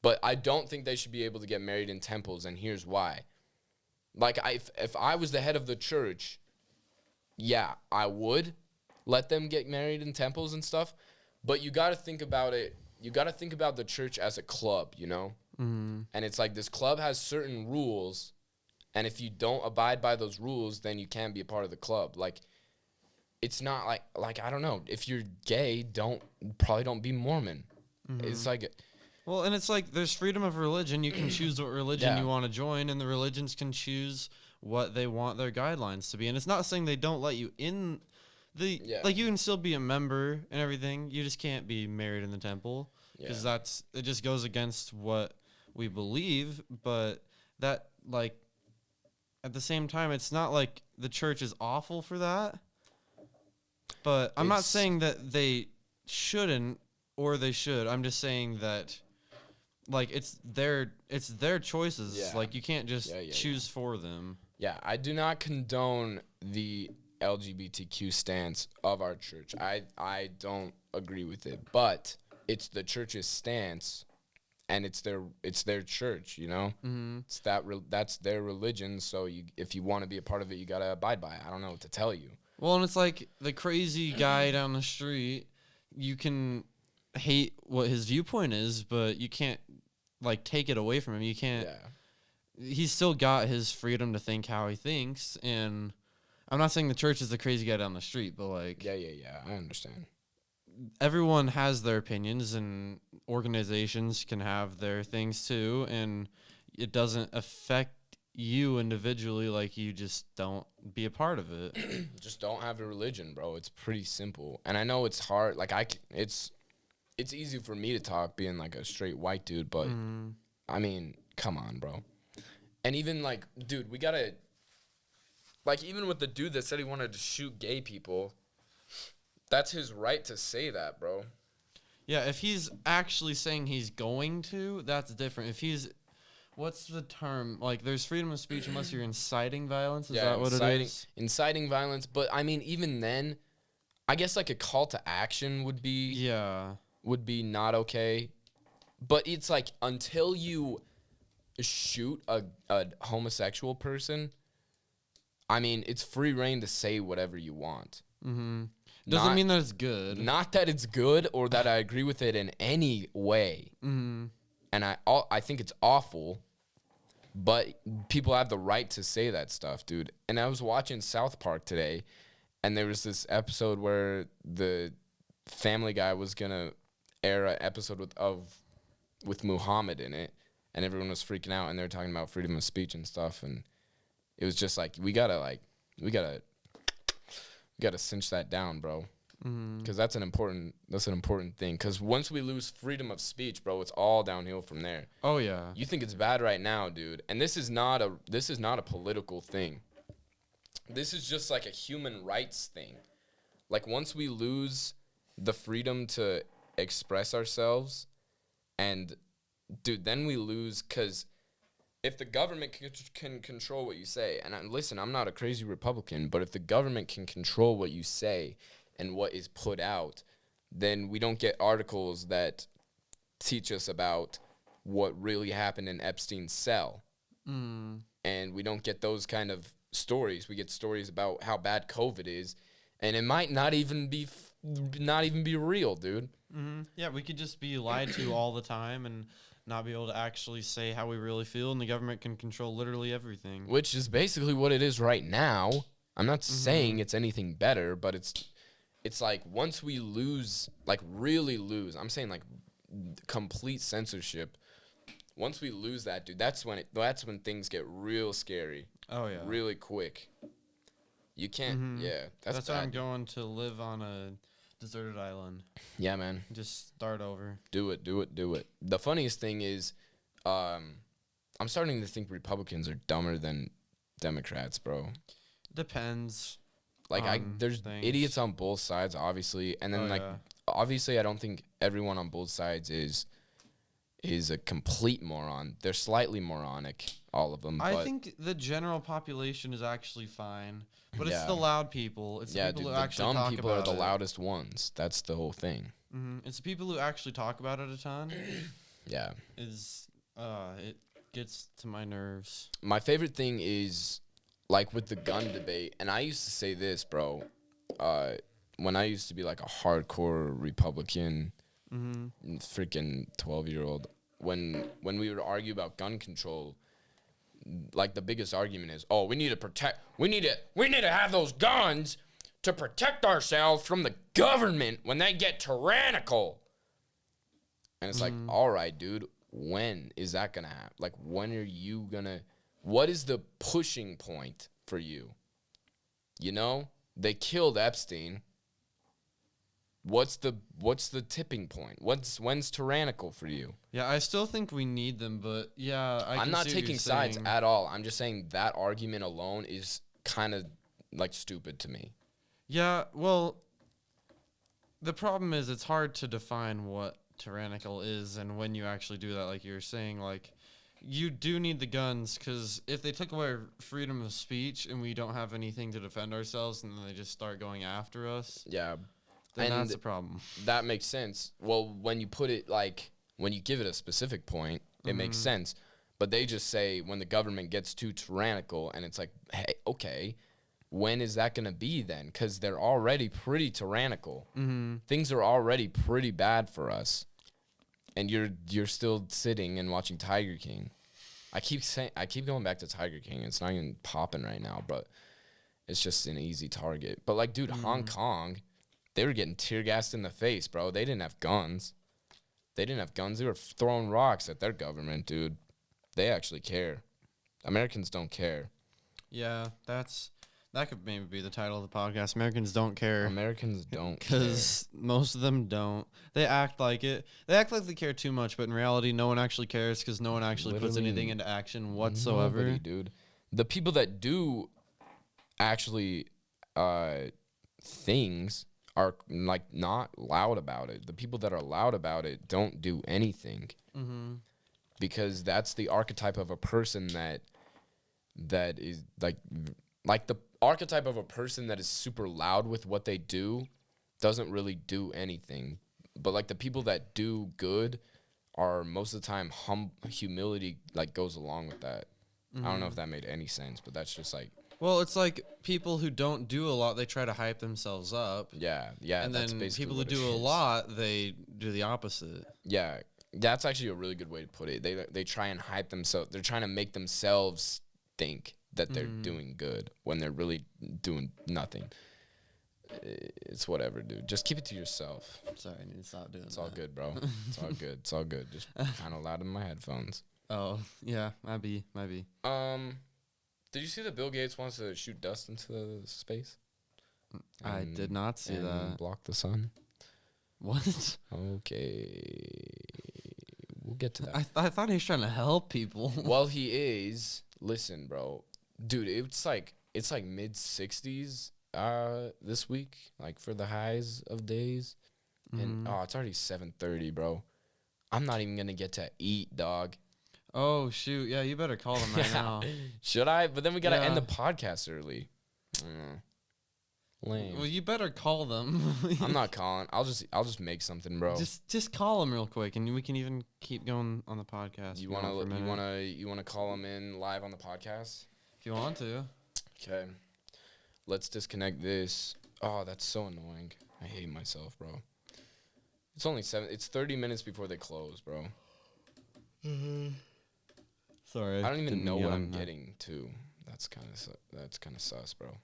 but I don't think they should be able to get married in temples. And here's why. Like, if I was the head of the church, yeah, I would let them get married in temples and stuff. But you got to think about it. You got to think about the church as a club, you know? And it's like this club has certain rules. And if you don't abide by those rules, then you can't be a part of the club. Like, it's not like I don't know. If you're gay, probably don't be Mormon. It's like... Well, and it's like there's freedom of religion. You can choose what religion you want to join, and the religions can choose what they want their guidelines to be. And it's not saying they don't let you in like you can still be a member and everything. You just can't be married in the temple because it just goes against what we believe. But that, like, at the same time, it's not like the church is awful for that. But I'm not saying that they shouldn't or they should. I'm just saying that, like, it's their choices. Yeah. Like, you can't just choose for them. Yeah, I do not condone the LGBTQ stance of our church. I don't agree with it, but it's the church's stance, and it's their church, you know. It's that's their religion. So if you want to be a part of it, you gotta abide by it. I don't know what to tell you. Well, and it's like the crazy guy down the street. You can hate what his viewpoint is, but you can't, like, take it away from him. You can't. Yeah. He's still got his freedom to think how he thinks, and I'm not saying the church is the crazy guy down the street, but, like... Yeah, I understand. Everyone has their opinions, and organizations can have their things, too, and it doesn't affect you individually. Like, you just don't be a part of it. Just don't have a religion, bro. It's pretty simple. And I know it's hard. Like, it's easy for me to talk being, like, a straight white dude, but, I mean, come on, bro. And even, like, dude, we gotta... Like, even with the dude that said he wanted to shoot gay people, that's his right to say that, bro. Yeah, if he's actually saying he's going to, that's different. If he's... What's the term? Like, there's freedom of speech unless you're inciting violence? Is that what it is? Inciting violence. But, I mean, even then, I guess, like, a call to action would be... Yeah. Would be not okay. But it's like, until you shoot a homosexual person... I mean, it's free reign to say whatever you want. Doesn't mean that it's good. Not that it's good or that I agree with it in any way. And I think it's awful, but people have the right to say that stuff, dude. And I was watching South Park today, and there was this episode where the Family Guy was gonna air an episode with Muhammad in it, and everyone was freaking out, and they were talking about freedom of speech and stuff, and it was just like, we gotta cinch that down, bro. Because that's an important thing. Because once we lose freedom of speech, bro, it's all downhill from there. Oh yeah. You think it's bad right now, dude, and this is not a political thing. This is just like a human rights thing. Like, once we lose the freedom to express ourselves, and dude, then we lose, because if the government can control what you say, and listen, I'm not a crazy Republican, but if the government can control what you say and what is put out, then we don't get articles that teach us about what really happened in Epstein's cell. And we don't get those kind of stories. We get stories about how bad COVID is, and it might not even be real, dude. Yeah, we could just be lied to all the time and not be able to actually say how we really feel, and the government can control literally everything. Which is basically what it is right now. I'm not saying it's anything better, but it's like, once we lose, like, really lose, I'm saying, like, complete censorship. Once we lose that, dude, that's when things get real scary. Oh yeah. Really quick. You can't. Yeah, that's why bad. I'm going to live on a deserted island. Yeah, man. Just start over. Do it. The funniest thing is, I'm starting to think Republicans are dumber than Democrats, bro. Depends. Like there's things. idiots on both sides, obviously, and then obviously, I don't think everyone on both sides is a complete moron. They're slightly moronic, all of them. I think the general population is actually fine, but it's Yeah. the loud people. It's the people dude, who the actually dumb talk people are about the it. loudest ones. That's the whole thing. It's the people who actually talk about it a ton. Yeah. It gets to my nerves. My favorite thing is, like, with the gun debate, and I used to say this, bro, when I used to be, like, a hardcore Republican, freaking 12-year-old, when we would argue about gun control, like, the biggest argument is, oh, we need to have those guns to protect ourselves from the government when they get tyrannical. And it's like, all right, dude, when is that going to happen? Like, when are you going to, what is the pushing point for you? You know, they killed Epstein. What's the tipping point? When's tyrannical for you? Yeah, I still think we need them, but yeah, I'm not taking sides at all. I'm just saying that argument alone is kind of like stupid to me. Yeah, well, the problem is it's hard to define what tyrannical is and when you actually do that. Like you were saying, like you do need the guns because if they took away freedom of speech and we don't have anything to defend ourselves and then they just start going after us, Yeah. then And that's a problem. That makes sense. Well, when you put it like, when you give it a specific point, it makes sense. But they just say when the government gets too tyrannical, and it's like, hey, okay, when is that going to be then? Because they're already pretty tyrannical. Things are already pretty bad for us. And you're still sitting and watching Tiger King. I keep going back to Tiger King. It's not even popping right now, but it's just an easy target. But like, dude, Hong Kong, they were getting tear gassed in the face, bro. They didn't have guns. They were throwing rocks at their government, dude. They actually care. Americans don't care. Yeah, that could maybe be the title of the podcast. Americans don't care. Americans don't care. Because most of them don't. They act like it. They act like they care too much, but in reality, no one actually cares because no one actually puts Literally anything into action whatsoever. Nobody, dude. The people that do actually things are like not loud about it. The people that are loud about it don't do anything. Because that's the archetype of a person that is like the archetype of a person that is super loud with what they do doesn't really do anything. But like the people that do good are most of the time humility like goes along with that. I don't know if that made any sense, but that's just like, Well, it's like people who don't do a lot, they try to hype themselves up. yeah, And that's then basically people who what it do a is. lot, they do the opposite. Yeah, that's actually a really good way to put it. They try and hype themselves. They're trying to make themselves think that they're doing good when they're really doing nothing. It's whatever, dude. Just keep it to yourself. Sorry, I need to stop doing It's that. all good, bro. It's all good. It's all good. Just kind of loud in my headphones. Oh, yeah, might be. Did you see that Bill Gates wants to shoot dust into space? I did not see and that. block the sun. What? Okay, we'll get to that. I thought he was trying to help people. Well, he is. Listen, bro, dude, it's like mid 60s this week, like for the highs of days, and it's already 7:30, bro. I'm not even gonna get to eat, dog. Oh shoot! Yeah, you better call them right now. Should I? But then we gotta end Yeah. the podcast early. Lame. Well, you better call them. I'm not calling. I'll just make something, bro. Just call them real quick, and we can even keep going on the podcast. You if want for a minute. wanna call them in live on the podcast? If you want to. Okay. Let's disconnect this. Oh, that's so annoying. I hate myself, bro. It's only 30 minutes before they close, bro. Sorry. I don't even didn't know get what on I'm that. getting to. That's kind of sus, bro.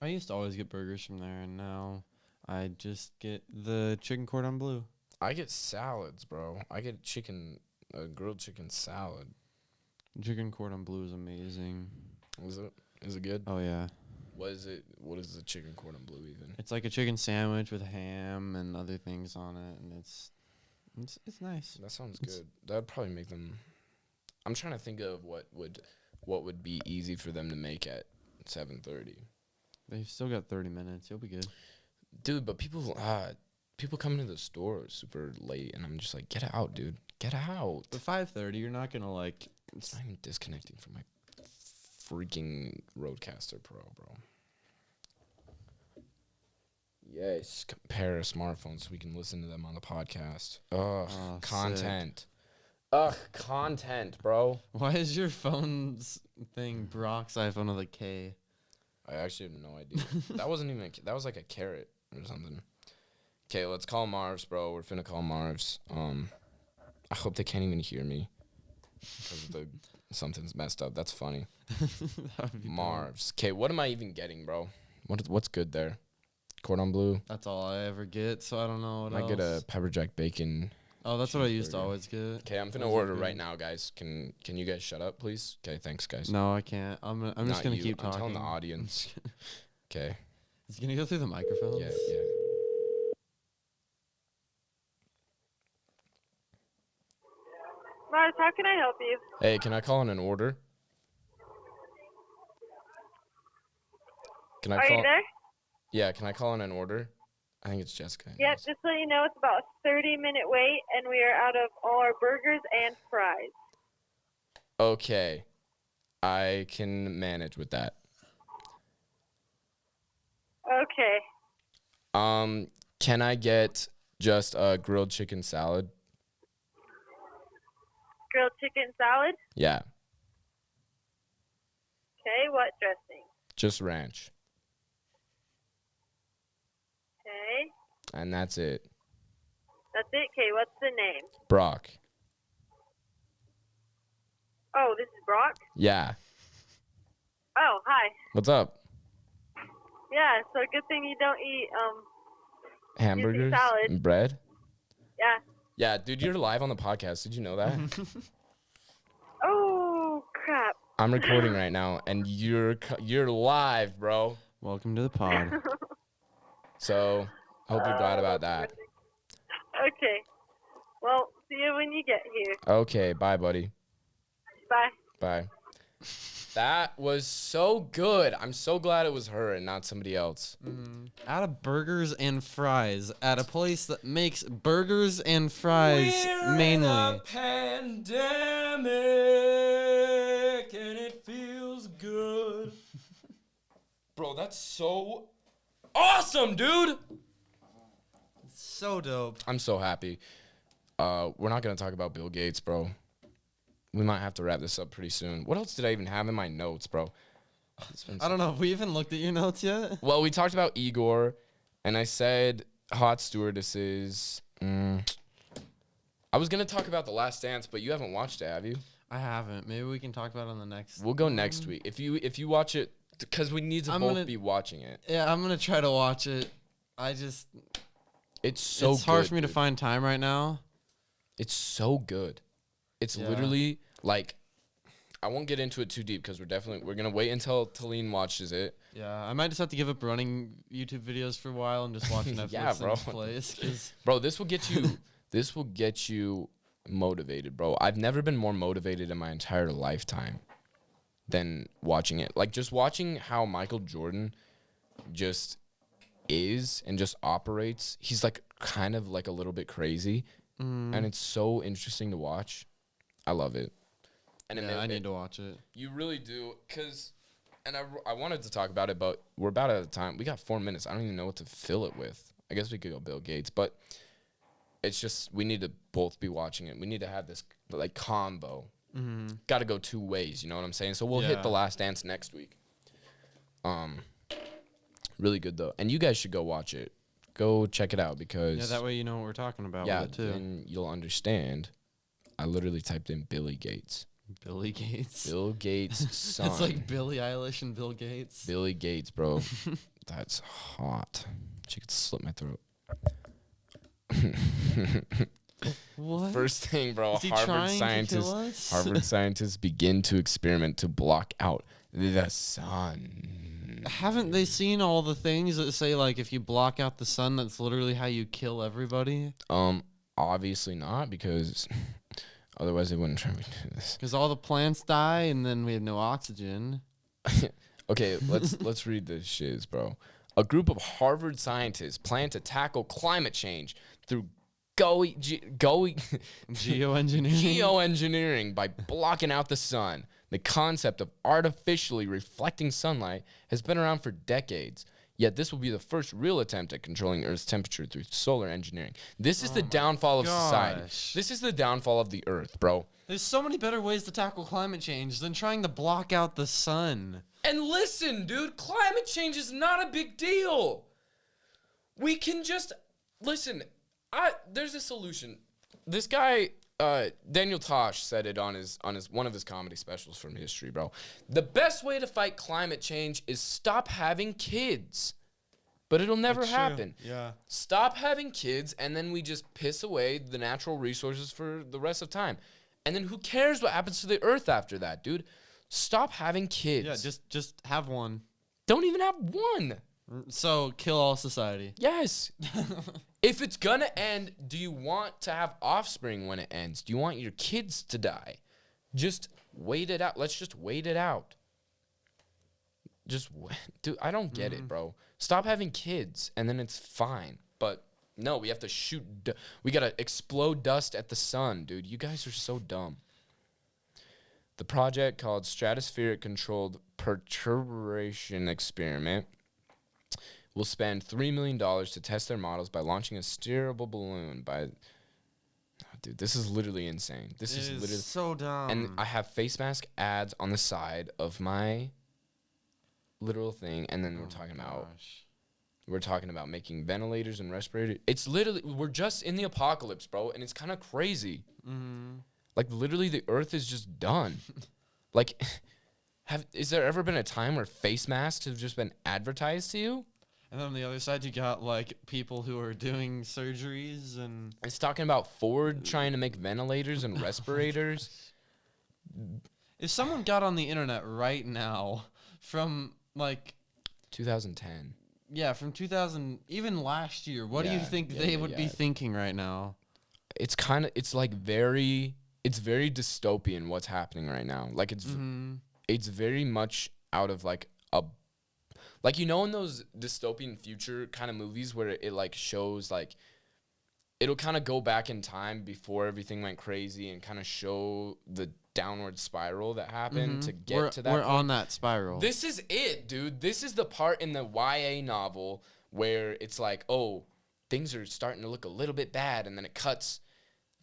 I used to always get burgers from there, and now I just get the chicken cordon bleu. I get salads, bro. I get grilled chicken salad. Chicken cordon bleu is amazing. Is it good? Oh yeah. What is it? What is the chicken cordon bleu even? It's like a chicken sandwich with ham and other things on it, and it's nice. That sounds good. That'd probably make them. I'm trying to think of what would be easy for them to make at 7:30. They've still got 30 minutes. You'll be good. Dude, but people come into the store super late, and I'm just like, get out, dude. Get out. But 5:30, you're not gonna like. It's not even disconnecting from my freaking Rodecaster Pro, bro. Yes, compare a smartphone so we can listen to them on the podcast. Ugh, content. Ugh, content, bro. Why is your phone's thing Broc's iPhone with a K? I actually have no idea. That wasn't even that was like a carrot or something. Okay, let's call Marv's, bro. We're finna call Marv's. I hope they can't even hear me because something's messed up. That's funny. Marv's. Okay, what am I even getting, bro? What's good there? Cordon bleu. That's all I ever get, so I don't know what I else. get a pepper jack bacon. Oh, that's what I used to always get. Okay, I'm finna order right now, guys. Can you guys shut up, please? Okay, thanks, guys. No, I can't. I'm just gonna keep talking. I'm telling the audience. Okay. Is it gonna go through the microphone? Yeah. Mars, how can I help you? Hey, can I call in an order? Can I Are call? you there? Yeah, can I call in an order? I think it's Jessica. Yep, just so you know, it's about a 30-minute wait, and we are out of all our burgers and fries. Okay. I can manage with that. Okay. Can I get just a grilled chicken salad? Grilled chicken salad? Yeah, Okay, what dressing? just ranch. Okay, And that's it. that's it. Okay, what's the name? Broc. Oh, this is Broc? Yeah. Oh, hi. What's up? Yeah, so good thing you don't eat, Hamburgers salad. and bread? yeah. Yeah, dude, you're live on the podcast. Did you know that? Oh, crap. I'm recording right now, and you're live, bro. Welcome to the pod. So, hope you're glad about that. Okay. Well, see you when you get here. Okay, bye, buddy. Bye. Bye. That was so good. I'm so glad it was her and not somebody else. Out of burgers and fries at a place that makes burgers and fries mainly. In a pandemic and it feels good. Bro, that's so awesome, dude. So dope. I'm so happy. We're not gonna talk about Bill Gates, bro. We might have to wrap this up pretty soon. What else did I even have in my notes, bro? I don't know. Have we even looked at your notes yet? Well, we talked about Igor, and I said hot stewardesses. I was gonna talk about The Last Dance, but you haven't watched it, have you? I haven't. Maybe we can talk about it on the next. We'll go next week. If you watch it, because we need to both be watching it. Yeah, I'm gonna try to watch it. It's so it's hard good, for me to dude. find time right now. It's so good. It's literally like, I won't get into it too deep because we're gonna wait until Talene watches it. Yeah, I might just have to give up running YouTube videos for a while and just watch Netflix Yeah, bro. in place. 'Cause Bro, this will get you motivated, bro. I've never been more motivated in my entire lifetime than watching it. Like, just watching how Michael Jordan just is and just operates. He's like kind of like a little bit crazy, and it's so interesting to watch. I love it. And I need to watch it. You really do, and I wanted to talk about it, but we're about out of time. We got 4 minutes. I don't even know what to fill it with. I guess we could go Bill Gates, but it's just we need to both be watching it. We need to have this like combo. Got to go two ways. You know what I'm saying? So we'll hit The Last Dance next week. Really good though, and you guys should go watch it. Go check it out because that way you know what we're talking about yeah, with it too. and you'll understand. I literally typed in Billy Gates. Billy Gates. Bill Gates' son. It's like Billie Eilish and Bill Gates. Billy Gates, bro. That's hot. She could slit my throat. What? First thing, bro. Is he trying to kill us? Harvard scientists begin to experiment to block out the sun. Haven't they seen all the things that say like if you block out the sun, that's literally how you kill everybody? Obviously not, because otherwise they wouldn't try to do this. Because all the plants die and then we have no oxygen. Okay, let's read this shiz, bro. A group of Harvard scientists plan to tackle climate change through geoengineering by blocking out the sun. The concept of artificially reflecting sunlight has been around for decades. Yet this will be the first real attempt at controlling Earth's temperature through solar engineering. This is the downfall of society. This is the downfall of the Earth, bro. There's so many better ways to tackle climate change than trying to block out the sun. And listen, dude, climate change is not a big deal. We can just listen. There's a solution. This guy, Daniel Tosh, said it on his one of his comedy specials from history, bro. The best way to fight climate change is stop having kids. But it'll never happen. Yeah. Stop having kids, and then we just piss away the natural resources for the rest of time. And then who cares what happens to the Earth after that, dude? Stop having kids. Yeah, just have one. Don't even have one. So kill all society. Yes. If it's gonna end, do you want to have offspring when it ends? Do you want your kids to die? Just wait it out. Let's just wait it out. Dude, I don't get it, bro. Stop having kids, and then it's fine. But no, we have to we gotta explode dust at the sun, dude. You guys are so dumb. The project, called Stratospheric Controlled Perturbation Experiment, will spend $3 million to test their models by launching a steerable balloon dude, this is literally insane. This is literally so dumb. And I have face mask ads on the side of my literal thing, and then we're talking about making ventilators and respirators. It's literally, we're just in the apocalypse, bro, and it's kind of crazy. Like, literally, the Earth is just done. Like, is there ever been a time where face masks have just been advertised to you? And then on the other side, you got, like, people who are doing surgeries and... It's talking about Ford trying to make ventilators and respirators. If someone got on the internet right now from, like... 2010. Yeah, from 2000, even last year, what do you think they would be thinking right now? It's very dystopian what's happening right now. Like, it's very much out of, like, like, you know, in those dystopian future kind of movies where it like shows, like, it'll kind of go back in time before everything went crazy and kind of show the downward spiral that happened to get to that We're point. on that spiral. This is it, dude. This is the part in the YA novel where it's like, oh, things are starting to look a little bit bad, and then it cuts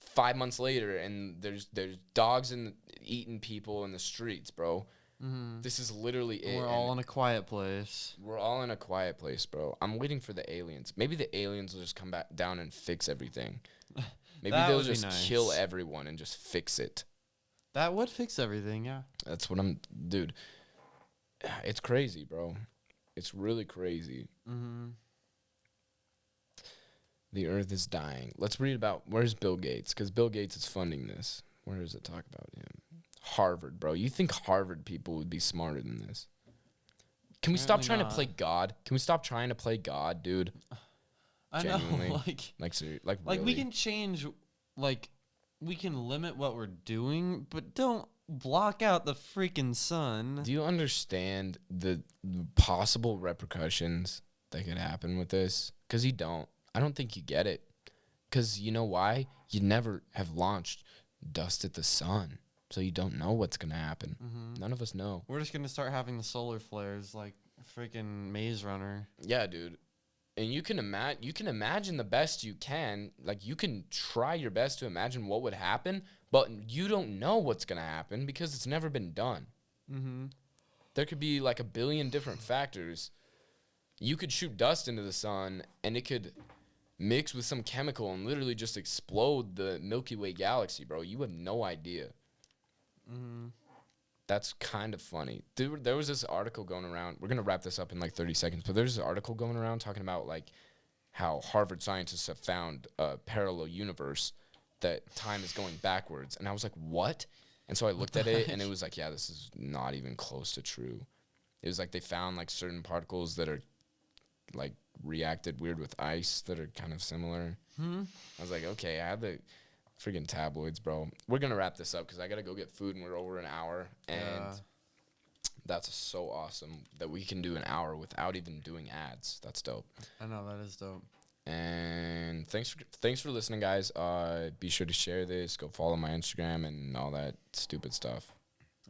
5 months later, and there's dogs eating people in the streets, bro. This is literally it. We're all in a quiet place. We're all in a quiet place, bro. I'm waiting for the aliens. Maybe the aliens will just come back down and fix everything. Maybe they'll just kill everyone and just fix it. That would fix everything, yeah. That's what dude. It's crazy, bro. It's really crazy. The Earth is dying. Let's read about, where's Bill Gates? Because Bill Gates is funding this. Where does it talk about him? Harvard, bro. You think Harvard people would be smarter than this? Can we stop trying to play God? Can we stop trying to play God, dude? I Genuinely. know, like really. We can change, like, we can limit what we're doing, but don't block out the freaking sun. Do you understand the possible repercussions that could happen with this? Because you don't. I don't think you get it. Because you know why? You never have launched dust at the sun. So you don't know what's going to happen. None of us know. We're just going to start having the solar flares like freaking Maze Runner. Yeah, dude. And you can imagine the best you can. Like, you can try your best to imagine what would happen, but you don't know what's going to happen because it's never been done. There could be like a billion different factors. You could shoot dust into the sun, and it could mix with some chemical and literally just explode the Milky Way galaxy, bro. You have no idea. That's kind of funny. There was this article going around. We're going to wrap this up in like 30 seconds, but there's this article going around talking about like how Harvard scientists have found a parallel universe that time is going backwards. And I was like, what? And so I looked at it, and it was like, yeah, this is not even close to true. It was like they found like certain particles that are like reacted weird with ice that are kind of similar. I was like, okay, I had the freaking tabloids, bro. We're going to wrap this up because I got to go get food, and we're over an hour. And That's so awesome that we can do an hour without even doing ads. That's dope. I know, that is dope. And thanks for listening, guys. Be sure to share this. Go follow my Instagram and all that stupid stuff.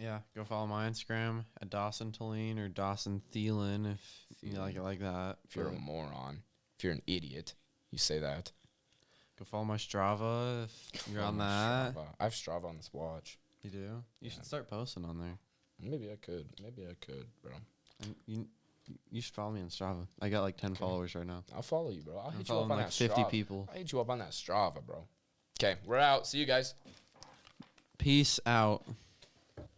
Yeah, go follow my Instagram at Dawson Tulane or Dawson Thielen if you like it like that. If you're a moron, if you're an idiot, you say that. Go follow my Strava if you're on that. Strava. I have Strava on this watch. You do? You should start posting on there. Maybe I could, bro. And you should follow me on Strava. I got like 10 followers right now. I'll follow you, bro. I'll I'm hit you up on following like that 50 Strava. people. I'll hit you up on that Strava, bro. Okay, we're out. See you guys. Peace out.